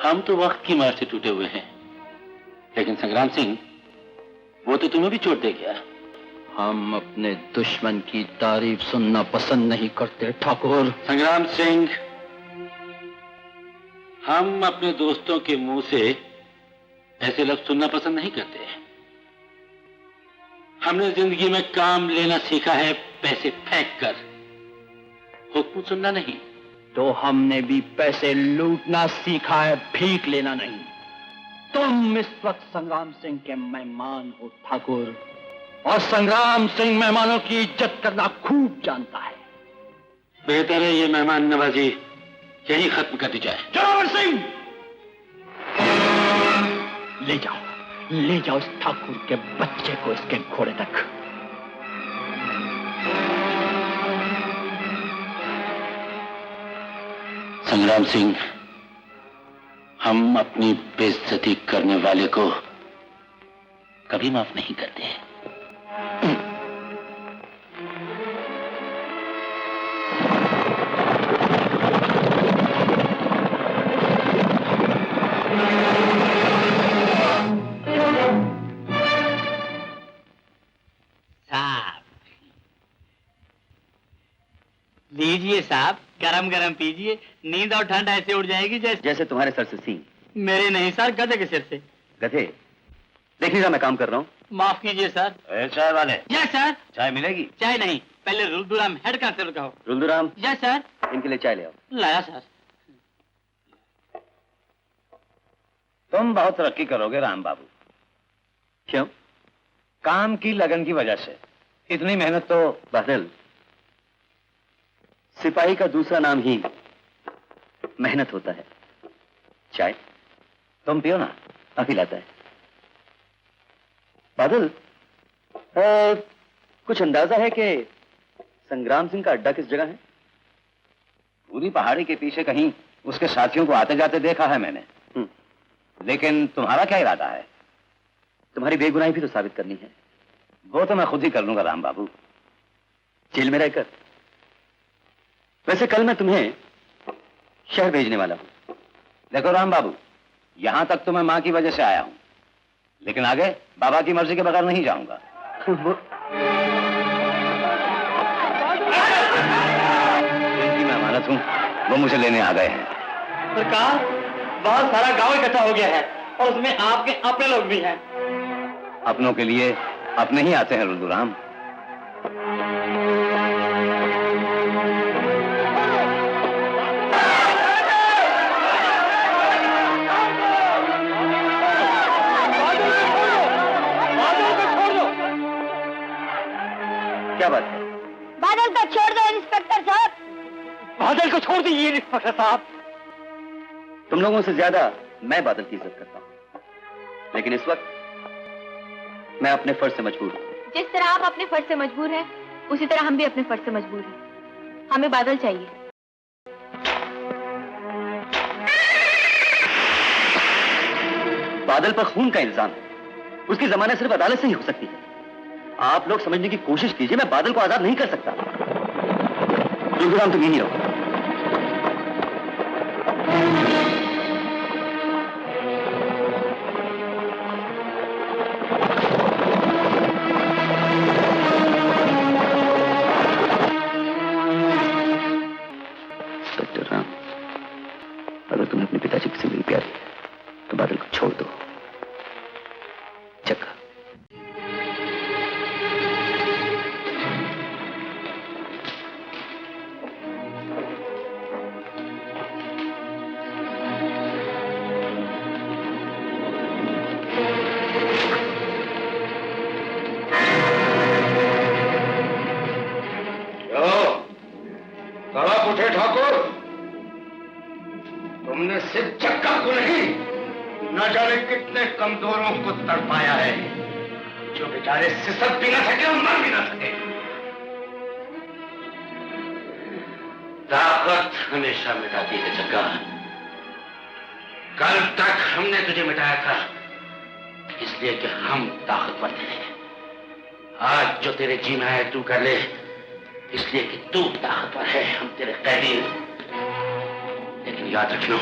F: हम तो वक्त की मार से टूटे हुए हैं, लेकिन संग्राम सिंह वो तो तुम्हें भी चोट दे गया।
M: हम अपने दुश्मन की तारीफ सुनना पसंद नहीं करते ठाकुर।
F: संग्राम सिंह, हम अपने दोस्तों के मुंह से ऐसे लफ्ज सुनना पसंद नहीं करते। हमने जिंदगी में काम लेना सीखा है पैसे फेंक कर, हुक्म सुनना नहीं।
M: तो हमने भी पैसे लूटना सीखा है, भीख लेना नहीं। तुम इस वक्त संग्राम सिंह के मेहमान हो ठाकुर, और संग्राम सिंह मेहमानों की इज्जत करना खूब जानता है।
F: बेहतर है ये मेहमान नवाजी यही खत्म कर दी जाए।
M: जोरावर सिंह, ले जाओ इस ठाकुर के बच्चे को इसके घोड़े तक।
F: संग्राम सिंह, हम अपनी बेइज्जती करने वाले को कभी माफ नहीं करते।
H: लीजिए साहब, गरम गरम पीजिए, नींद और ठंड ऐसे उड़ जाएगी
G: जैसे तुम्हारे सर से सींग।
H: मेरे नहीं सर, गधे के सिर से।
G: गधे, देखिएगा मैं काम कर रहा हूँ।
H: माफ कीजिए सर।
P: चाय वाले।
H: Yes sir.
P: चाय मिलेगी?
H: चाय नहीं, पहले रुल्दुराम हेड कांस्टेबल कहो।
G: रुल्दुराम।
H: Yes sir.
G: इनके लिए चाय ले आओ।
H: लाया सर।
P: तुम बहुत तरक्की करोगे राम बाबू।
G: क्यों?
P: काम की लगन की वजह से। इतनी मेहनत तो
G: बादल, सिपाही का दूसरा नाम ही मेहनत होता है। चाय
P: तुम पियो ना,
G: काफी लाता है। बादल, कुछ अंदाजा है कि संग्राम सिंह का अड्डा किस जगह है?
P: पूरी पहाड़ी के पीछे कहीं उसके साथियों को आते जाते देखा है मैंने। लेकिन तुम्हारा क्या इरादा है?
G: तुम्हारी बेगुनाही भी तो साबित करनी है।
P: वो तो मैं खुद ही कर लूंगा राम बाबू,
G: जेल में रहकर। वैसे कल मैं तुम्हें शहर भेजने वाला हूं।
P: देखो राम बाबू, यहां तक तो मैं मां की वजह से आया हूं, लेकिन आगे बाबा की मर्जी के बगैर नहीं जाऊंगा। जिनकी मैं अमानत हूं वो मुझे लेने आ गए हैं।
H: सरकार, बहुत सारा गांव इकट्ठा हो गया है और उसमें आपके अपने लोग भी हैं।
P: अपनों के लिए अपने ही आते हैं रुल्दुराम।
G: क्या बात है?
D: बादल को छोड़ दो इंस्पेक्टर साहब।
H: बादल को छोड़ दीजिए इंस्पेक्टर साहब।
G: तुम लोगों से ज्यादा मैं बादल की इज्जत करता हूं, लेकिन इस वक्त मैं अपने फर्ज से मजबूर हूं।
J: जिस तरह आप अपने फर्ज से मजबूर हैं, उसी तरह हम भी अपने फर्ज से मजबूर हैं। हमें बादल चाहिए।
G: बादल पर खून का इल्जाम है, उसकी जमानत सिर्फ अदालत से ही हो सकती है। आप लोग समझने की कोशिश कीजिए, मैं बादल को आजाद नहीं कर सकता। रघुराम तुम यहीं रहो। इंस्पेक्टर राम, अगर तुम्हें अपने पिताजी की जिंदगी प्यारी है तो बादल को छोड़ दो। चक्का।
P: तुमने सिर्फ चक्का को नहीं, न जाने कितने कमजोरों को तड़पाया है, जो बेचारे सिसक भी न सके और मर भी न सके।
F: ताकत हमेशा मिटाती है चक्का। कल तक हमने तुझे मिटाया था इसलिए कि हम ताकतवर थे। आज जो तेरे जी में है तू कर ले इसलिए कि तू ताकतवर है, हम तेरे कैदी। लेकिन याद रखना,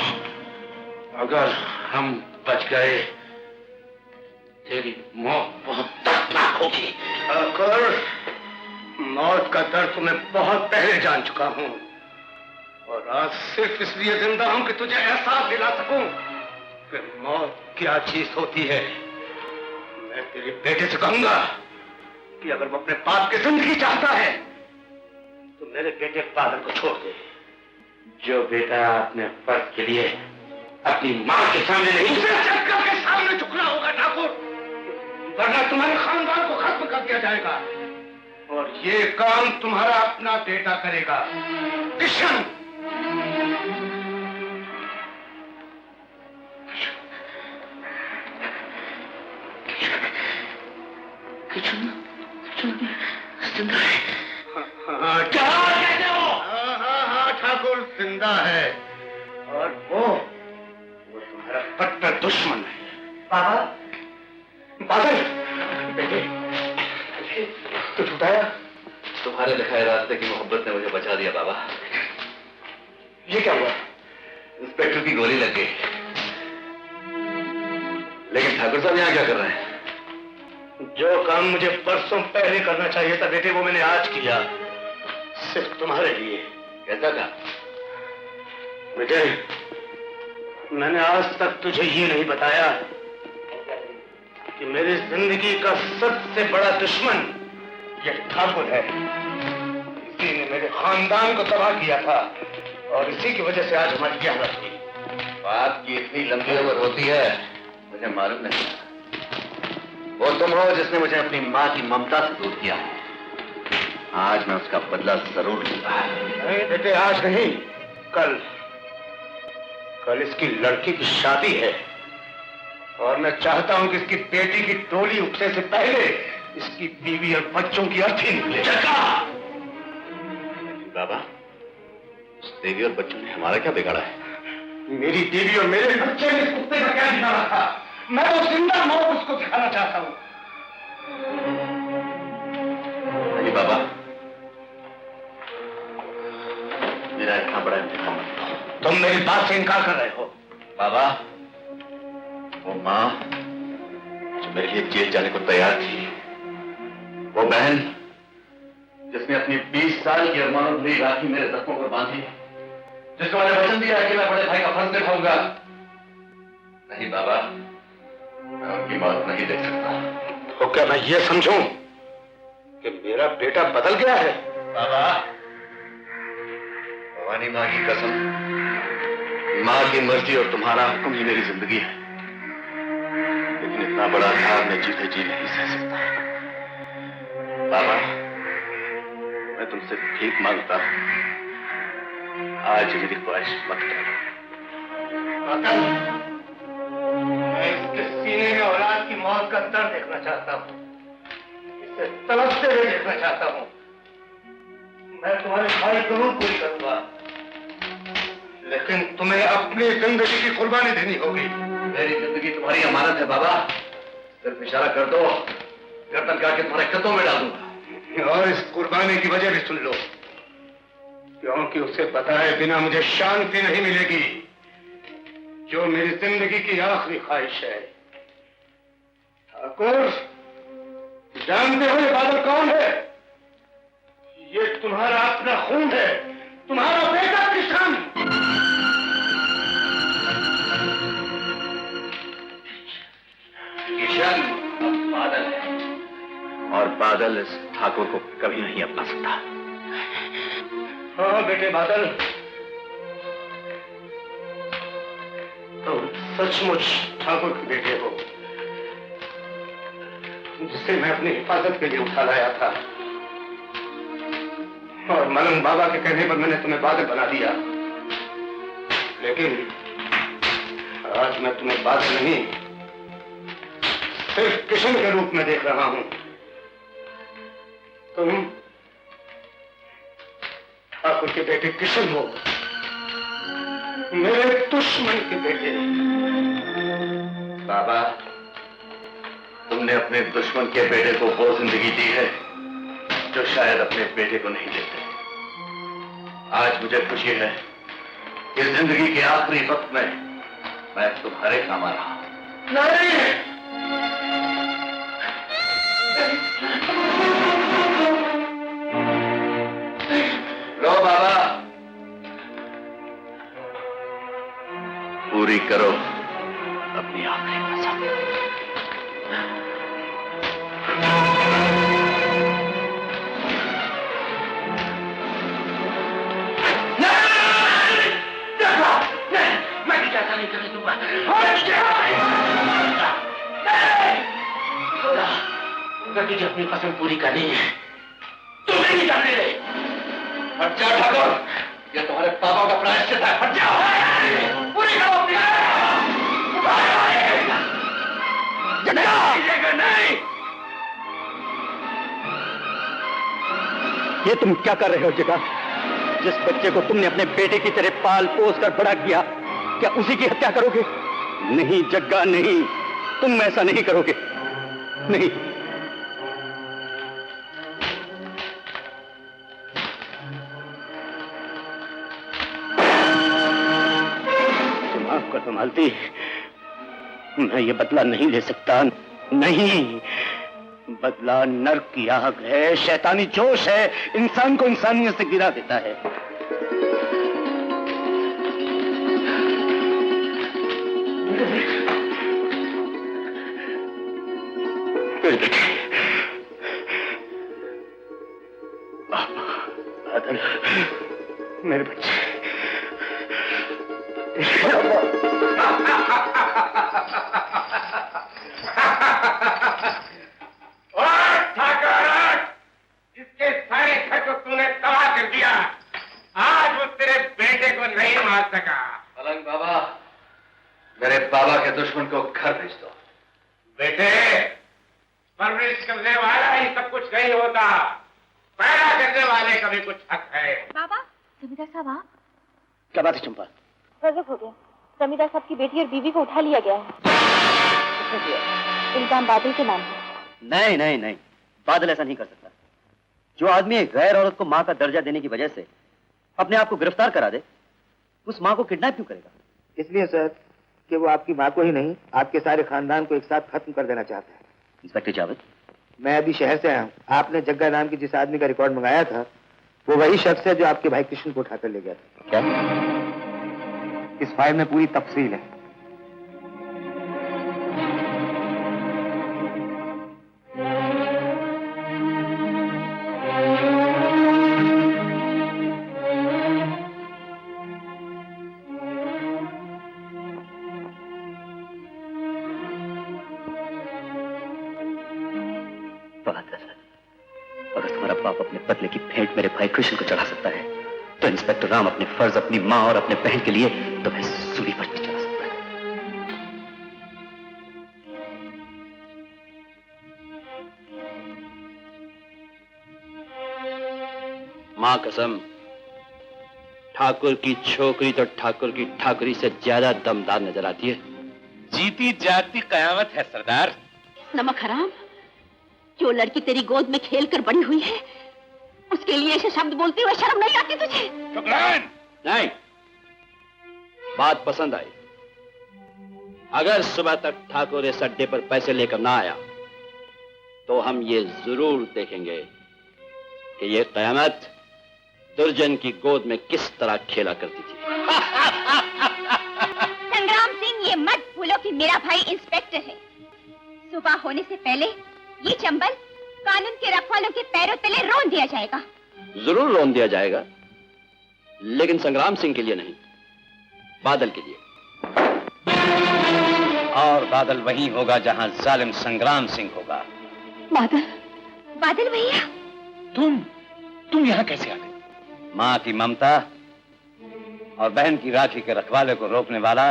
F: अगर हम बच गए तेरी मौत बहुत दर्दनाक होगी।
P: अगर मौत का दर्द मैं बहुत पहले जान चुका हूं और आज सिर्फ इसलिए जिंदा हूं कि तुझे एहसास दिला सकूं कि मौत क्या चीज होती है। मैं तेरे बेटे से कहूंगा कि अगर वो अपने बाप की जिंदगी चाहता है तो मेरे बेटे बादल को छोड़ दे।
F: जो बेटा अपने फर्ज के लिए अपनी मां के सामने नहीं,
P: उसे चक्कर के सामने झुकना होगा ठाकुर, वरना तुम्हारे खानदान को खत्म कर दिया जाएगा। और ये काम तुम्हारा अपना बेटा करेगा, किशन।
F: क्या कहते हो?
P: हाँ ठाकुर जिंदा है और वो तुम्हारा कट्टर दुश्मन है।
L: बाबा,
P: बादल बेटे, तू छुटाया?
Q: तुम्हारे दिखाए रास्ते की मोहब्बत ने मुझे बचा दिया बाबा।
P: ये क्या हुआ?
Q: इंस्पेक्टर की गोली लग गई। लेकिन ठाकुर साहब यहाँ क्या कर रहे हैं?
P: जो काम मुझे परसों पहले करना चाहिए था बेटे, वो मैंने आज किया, सिर्फ तुम्हारे लिए।
Q: कैसा था?
P: बेटे, मैंने आज तक तुझे ये नहीं बताया कि मेरी जिंदगी का सबसे बड़ा दुश्मन ये ठाकुर है। इसी ने मेरे खानदान को तबाह किया था और इसी की वजह से आज हमारी क्या हालत हुई।
Q: बात की इतनी लंबी उम्र होती है मुझे मालूम नहीं। वो तुम हो जिसने मुझे अपनी माँ की ममता से दूर किया है। आज मैं उसका बदला जरूर लूंगा।
P: नहीं बेटे, आज नहीं, कल। कल इसकी लड़की की शादी है और मैं चाहता हूं कि इसकी बेटी की डोली उठने से पहले इसकी बीवी और बच्चों की अर्थी निकले।
Q: बाबा, उस देवी और बच्चों ने हमारा क्या बिगाड़ा है?
P: मेरी बीवी और मेरे बच्चे ने इस कुत्ते का क्या बिगाड़ा था? मैं वो जिंदा मौत उसको दिखाना चाहता हूं।
Q: नहीं बाबा, मेरा इतना बड़ा इंतजाम मत करो।
P: तुम मेरी बात से इनकार कर रहे हो।
Q: बाबा, वो माँ जो मेरे लिए जेल जाने को तैयार थी, वो बहन जिसने अपनी 20 साल की अरमानों भरी राखी मेरे जख्मों पर बांधी, जिसको मैंने वचन दिया है कि मैं बड़े भाई का फर्ज निभाऊंगा। नहीं बाबा, मैं उनकी मौत नहीं देख सकता।
P: तो क्या मैं ये समझूं कि मेरा बेटा बदल गया है?
Q: बाबा, भवानी माँ की कसम, माँ की मर्जी और तुम्हारा हुक्म ही मेरी जिंदगी है। लेकिन इतना बड़ा अनार मैं जीते जी नहीं सह सकता। बाबा, मैं तुमसे भीख मांगता हूं, आज मेरी ख्वाहिश मत करो।
P: मैं इसके सीने में औलाद की मौत का दर्द देखना चाहता हूं, इसे तड़पते हुए देखना चाहता हूं। मैं तुम्हारी ख्वाहिश जरूर पूरी करूंगा, लेकिन तुम्हें अपनी जिंदगी की कुर्बानी देनी होगी।
Q: मेरी जिंदगी तुम्हारी अमानत है बाबा, सिर्फ इशारा कर दो, गर्दन काट के तुम्हारे कदमों में डाल दूंगा।
P: और इस कुर्बानी की वजह भी सुन लो।
L: क्योंकि उसे पता है बिना मुझे शांति नहीं मिलेगी, जो मेरी जिंदगी की आखिरी ख्वाहिश है। ठाकुर, जानते हो ये बादल कौन है? ये तुम्हारा अपना खून है, तुम्हारा बेटा किशन।
Q: किशन अब बादल है और बादल इस ठाकुर को कभी नहीं अपना सकता।
L: हाँ बेटे बादल, तुम सचमुच ठाकुर के बेटे हो, जिसे मैं अपनी हिफाजत के लिए उठा लाया था। और मलन बाबा के कहने पर मैंने तुम्हें बादल बना दिया, लेकिन आज मैं तुम्हें बादल नहीं, सिर्फ किशन के रूप में देख रहा हूं। तुम ठाकुर के बेटे किशन हो, मेरे दुश्मन के बेटे।
Q: बाबा, तुमने अपने दुश्मन के बेटे को वो जिंदगी दी है जो शायद अपने बेटे को नहीं देते। आज मुझे खुशी है कि जिंदगी के आखिरी वक्त में मैं तुम्हारे काम आ रहा हूं।
L: नहीं!
Q: लो बाबा, पूरी करो अपनी आखिरी कसम।
F: मैं इजाजत नहीं करने दूंगा। तुझे अपनी कसम पूरी करनी है, तुम्हें नहीं करने दे।
Q: हट जाओ ठाकुर, ये तुम्हारे पापों का प्रायश्चित है। हट जाओ, पूरी करो अपनी। नहीं,
G: ये तुम क्या कर रहे हो जग्गा? जिस बच्चे को तुमने अपने बेटे की तरह पाल पोस कर बड़ा किया, क्या उसी की हत्या करोगे? नहीं जग्गा, नहीं, तुम ऐसा नहीं करोगे। नहीं। तुम आपको संभालती, मैं ये बदला नहीं ले सकता। नहीं, बदला नर्क की आग है, शैतानी जोश है, इंसान को इंसानियत से गिरा देता है। बादल, मेरे बच्चे,
L: इसके सारे घर को तूने तबाह कर दिया। आज वो तेरे बेटे को नहीं मार सका।
Q: मलंग बाबा, मेरे बाबा के दुश्मन को घर भेज दो।
L: बेटे, परवरिश करने वाला ही सब कुछ नहीं होता, पैदा करने वाले का भी कुछ हक है।
J: बाबा, जमींदार साहब आप?
G: क्या बात है चंपा?
J: गजब हो गया, जमींदार साहब की बेटी और बीवी को उठा लिया गया है। इल्जाम बादल के नाम है।
G: नहीं नहीं नहीं, बादल ऐसा नहीं कर सकता। जो आदमी एक गैर औरत को मां का दर्जा देने की वजह से अपने आप को गिरफ्तार करा दे, उस मां को किडनैप क्यों करेगा?
A: इसलिए सर कि वो आपकी मां को ही नहीं, आपके सारे खानदान को एक साथ खत्म कर देना चाहता है।
G: इंस्पेक्टर जावेद,
A: मैं अभी शहर से आया हूँ। आपने जग्गा नाम की जिस आदमी का रिकॉर्ड मंगाया था, वो वही शख्स है जो आपके भाई कृष्ण को उठाकर ले गया था।
G: क्या?
A: इस फाइल में पूरी तफसील है।
G: अगर तुम्हारा बाप अपने बदले की भेंट मेरे भाई कृष्ण को चढ़ा सकता है, तो इंस्पेक्टर राम अपने फर्ज अपनी मां और अपने बहन के लिए तुम्हें सूली पर भी चढ़ा सकता है।
K: मां कसम, ठाकुर की छोकरी तो ठाकुर की ठाकुरी से ज्यादा दमदार नजर आती है।
P: जीती जाती कयामत है सरदार।
C: नमक हराम, जो लड़की तेरी गोद में खेल कर बड़ी हुई है, उसके लिए ऐसे शब्द बोलते हुए शर्म नहीं आती तुझे?
K: शुक्रान! नहीं, बात पसंद आई। अगर सुबह तक ठाकुर इस अड्डे पर पैसे लेकर ना आया तो हम ये जरूर देखेंगे कि ये कयामत दुर्जन की गोद में किस तरह खेला करती थी।
J: संग्राम सिंह, ये मत भूलो कि मेरा भाई इंस्पेक्टर है। सुबह होने से पहले ये चंबल कानून के रखवालों के पैरों तले रोन दिया जाएगा।
K: जरूर रोन दिया जाएगा, लेकिन संग्राम सिंह के लिए नहीं, बादल के लिए।
P: और बादल वहीं होगा जहां जालिम संग्राम सिंह होगा।
C: बादल?
J: बादल भैया,
P: तुम यहाँ कैसे आ गए? माँ की ममता और बहन की राखी के रखवाले को रोकने वाला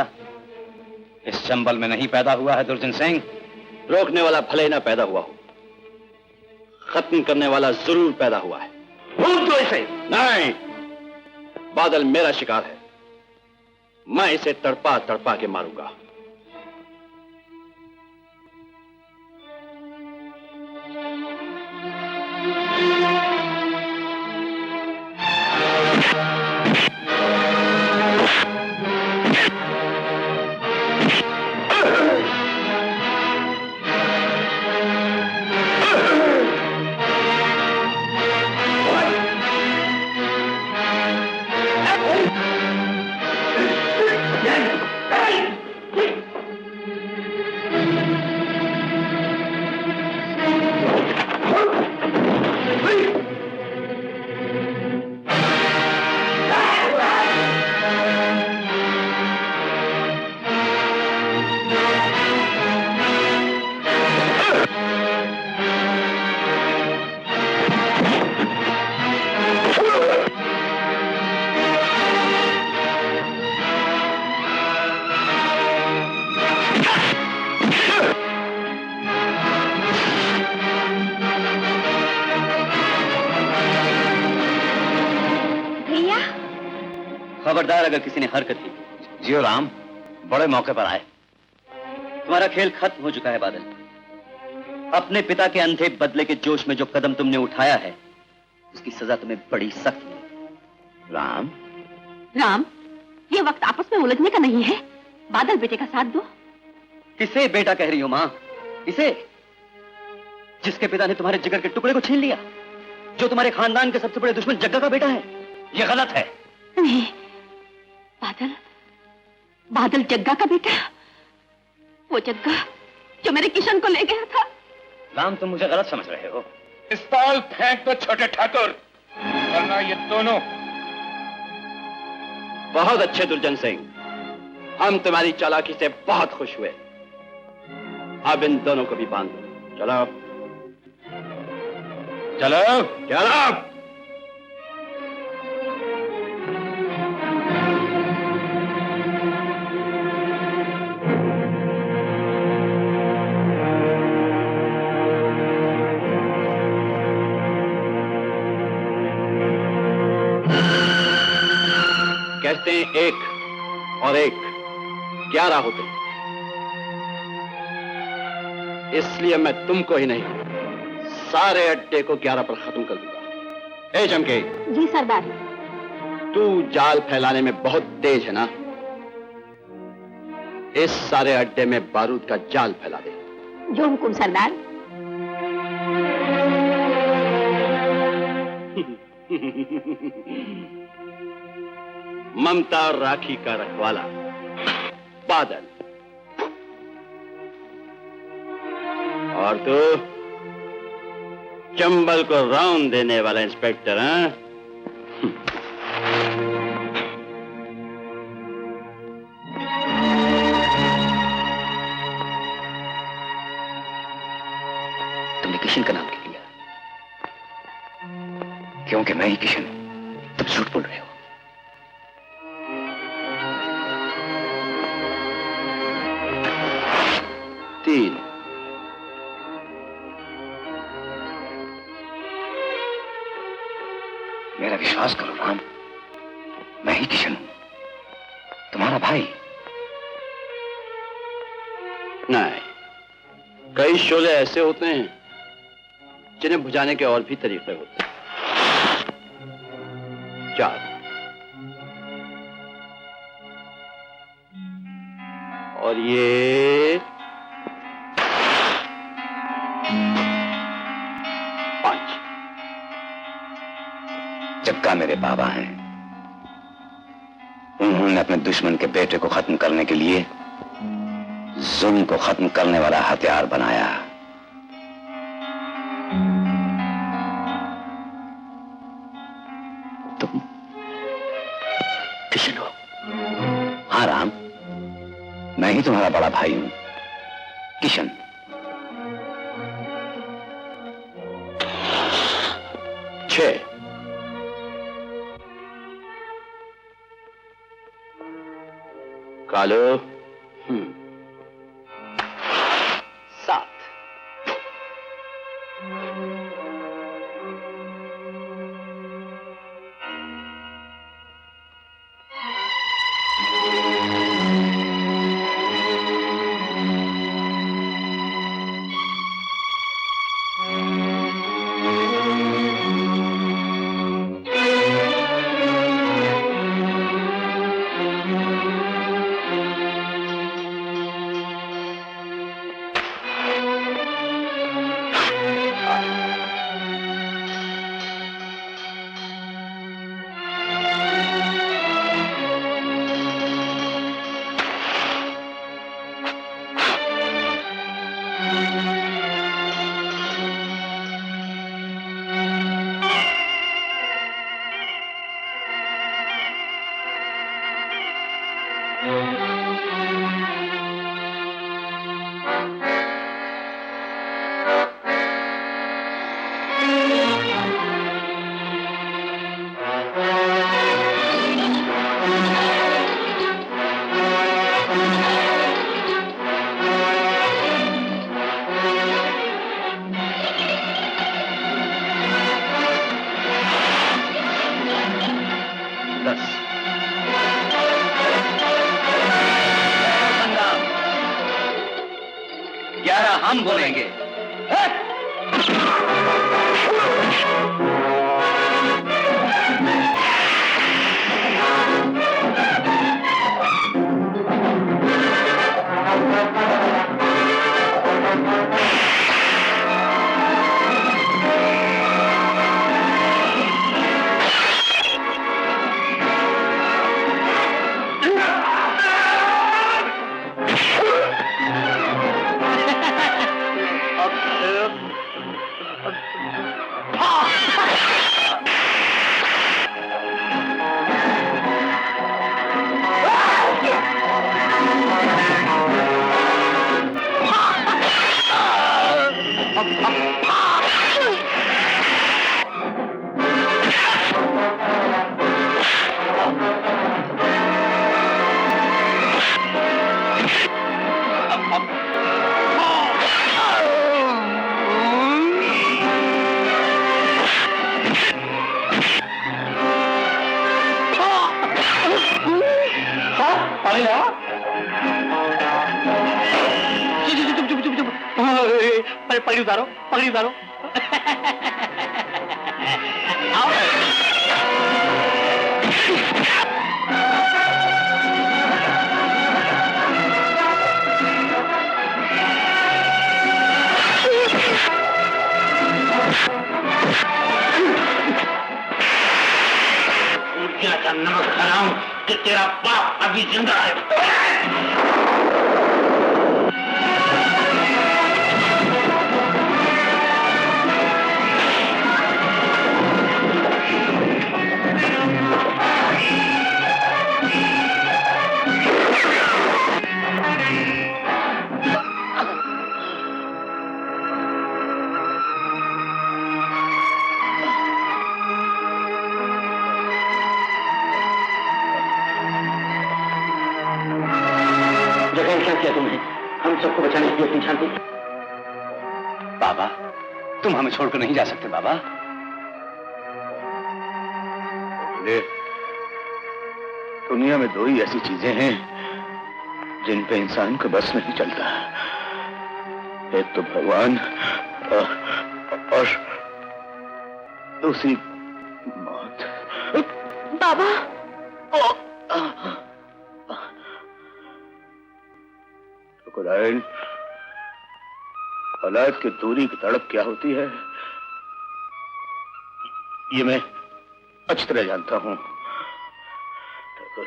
P: इस चंबल में नहीं पैदा हुआ है दुर्जन सिंह।
K: रोकने वाला भले ना पैदा हुआ हो, खत्म करने वाला जरूर पैदा हुआ है। भूल दो इसे। नहीं, बादल मेरा शिकार है, मैं इसे तड़पा तड़पा के मारूंगा।
G: खबरदार अगर किसी ने हरकत की।
P: जियो राम, बड़े मौके पर आए।
G: तुम्हारा खेल खत्म हो चुका है बादल। अपने पिता के अंधे बदले के जोश में जो कदम तुमने उठाया है उसकी सजा तुम्हें बड़ी सख्त मिलेगी।
P: राम,
C: राम, ये वक्त आपस में उलझने का नहीं है। बादल बेटे का साथ दो।
G: किसे बेटा कह रही हो माँ? इसे, जिसके पिता ने तुम्हारे जिगर के टुकड़े को छीन लिया, जो तुम्हारे खानदान के सबसे बड़े दुश्मन जग्गा का बेटा है।
P: ये गलत है।
C: नहीं, बादल, बादल जग्गा का बेटा, वो जग्गा जो मेरे किशन को ले गया था।
P: राम, तुम मुझे गलत समझ रहे हो।
E: पिस्तौल फेंक दो छोटे ठाकुर, वरना ये दोनों।
K: बहुत अच्छे दुर्जन सिंह, हम तुम्हारी चालाकी से बहुत खुश हुए। अब इन दोनों को भी बांध दो। चलो
P: चलो
K: चलो। कहते हैं 1 और 1 11 होते हैं, इसलिए मैं तुमको ही नहीं सारे अड्डे को 11 पर खत्म कर दूंगा। ए चमके।
C: जी सरदार।
K: तू जाल फैलाने में बहुत तेज है ना? इस सारे अड्डे में बारूद का जाल फैला दे।
C: जो हुकुम सरदार।
K: ममता और राखी का रखवाला बादल, और तू चंबल को राउंड देने वाला इंस्पेक्टर। हाँ,
P: तुमने किशन का नाम क्यों लिया? क्योंकि मैं ही किशन हूं। तुम झूठ बोल रहे हो। मेरा विश्वास करो राम, मैं ही किशन हूं, तुम्हारा भाई।
K: नहीं, कई शोले ऐसे होते हैं जिन्हें बुझाने के और भी तरीके होते हैं। 4 और ये 5।
P: जग्गा मेरे बाबा हैं। उन्होंने अपने दुश्मन के बेटे को खत्म करने के लिए जुल्म को खत्म करने वाला हथियार बनाया। तुम किशन हो? हाँ राम, मैं ही तुम्हारा बड़ा भाई हूं, किशन।
K: कालो 7।
P: हम बोलेंगे।
H: पगड़ी उतारो, पगड़ी उतारो।
F: का नमक हराम कि तेरा बाप अभी जिंदा है।
P: क्या किया तुमने? हम सबको बचाने के लिए अपनी जान दी। बाबा, तुम हमें छोड़कर नहीं जा सकते बाबा।
L: ले, दुनिया में दो ही ऐसी चीजें हैं जिन पे इंसान का बस नहीं चलता। एक तो भगवान और दूसरी मौत।
C: बाबा।
L: ठकुराइन, औलाद की दूरी की तड़प क्या होती है ये मैं अच्छी तरह जानता हूं। ठाकुर,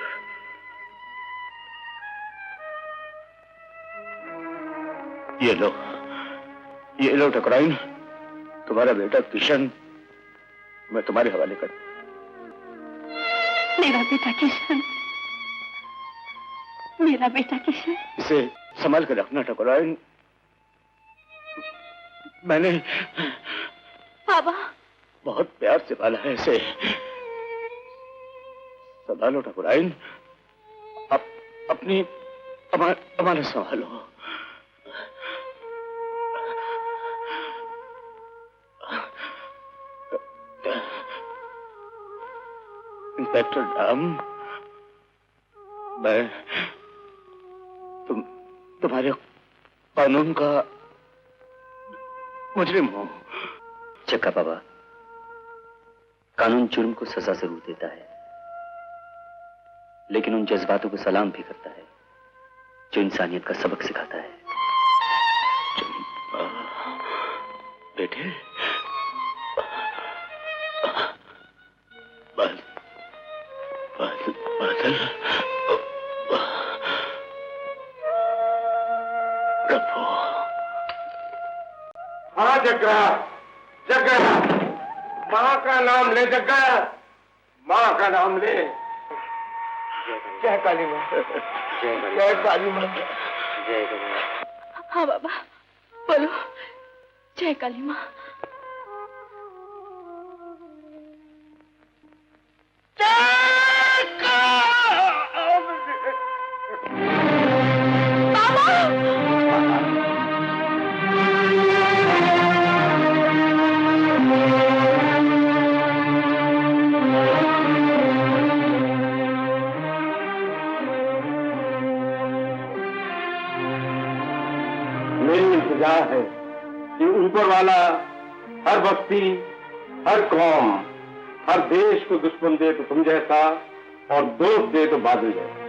L: ये लो ठकुराइन, तुम्हारा बेटा किशन मैं तुम्हारे हवाले कर।
C: मेरा बेटा किशन, मेरा बेटा किशन।
L: इसे संभाल कर रखना ठकुराइन। मैंने
C: बाबा
L: बहुत प्यार से पाला है इसे। संभालो ठकुराइन, अपनी अमानत संभालो। इंस्पेक्टर राम, मैं तुम्हारे कानून का मुजरिम हूं।
G: चक्का बाबा, कानून जुर्म को सजा जरूर देता है, लेकिन उन जज्बातों को सलाम भी करता है जो इंसानियत का सबक सिखाता है।
L: बेटे, बादल, प्रभु।
E: हाँ जग्गा, जग्गा, माँ का नाम ले जग्गा, माँ का नाम ले। जय काली माँ, जय काली माँ, जय काली माँ।
C: हाँ बाबा, बोलो। जय काली माँ।
E: मेरी इंतजा है कि ऊपर वाला हर बस्ती, हर कौम, हर देश को दुश्मन दे तो तुम जैसा और दोस्त दे तो बादल जैसा।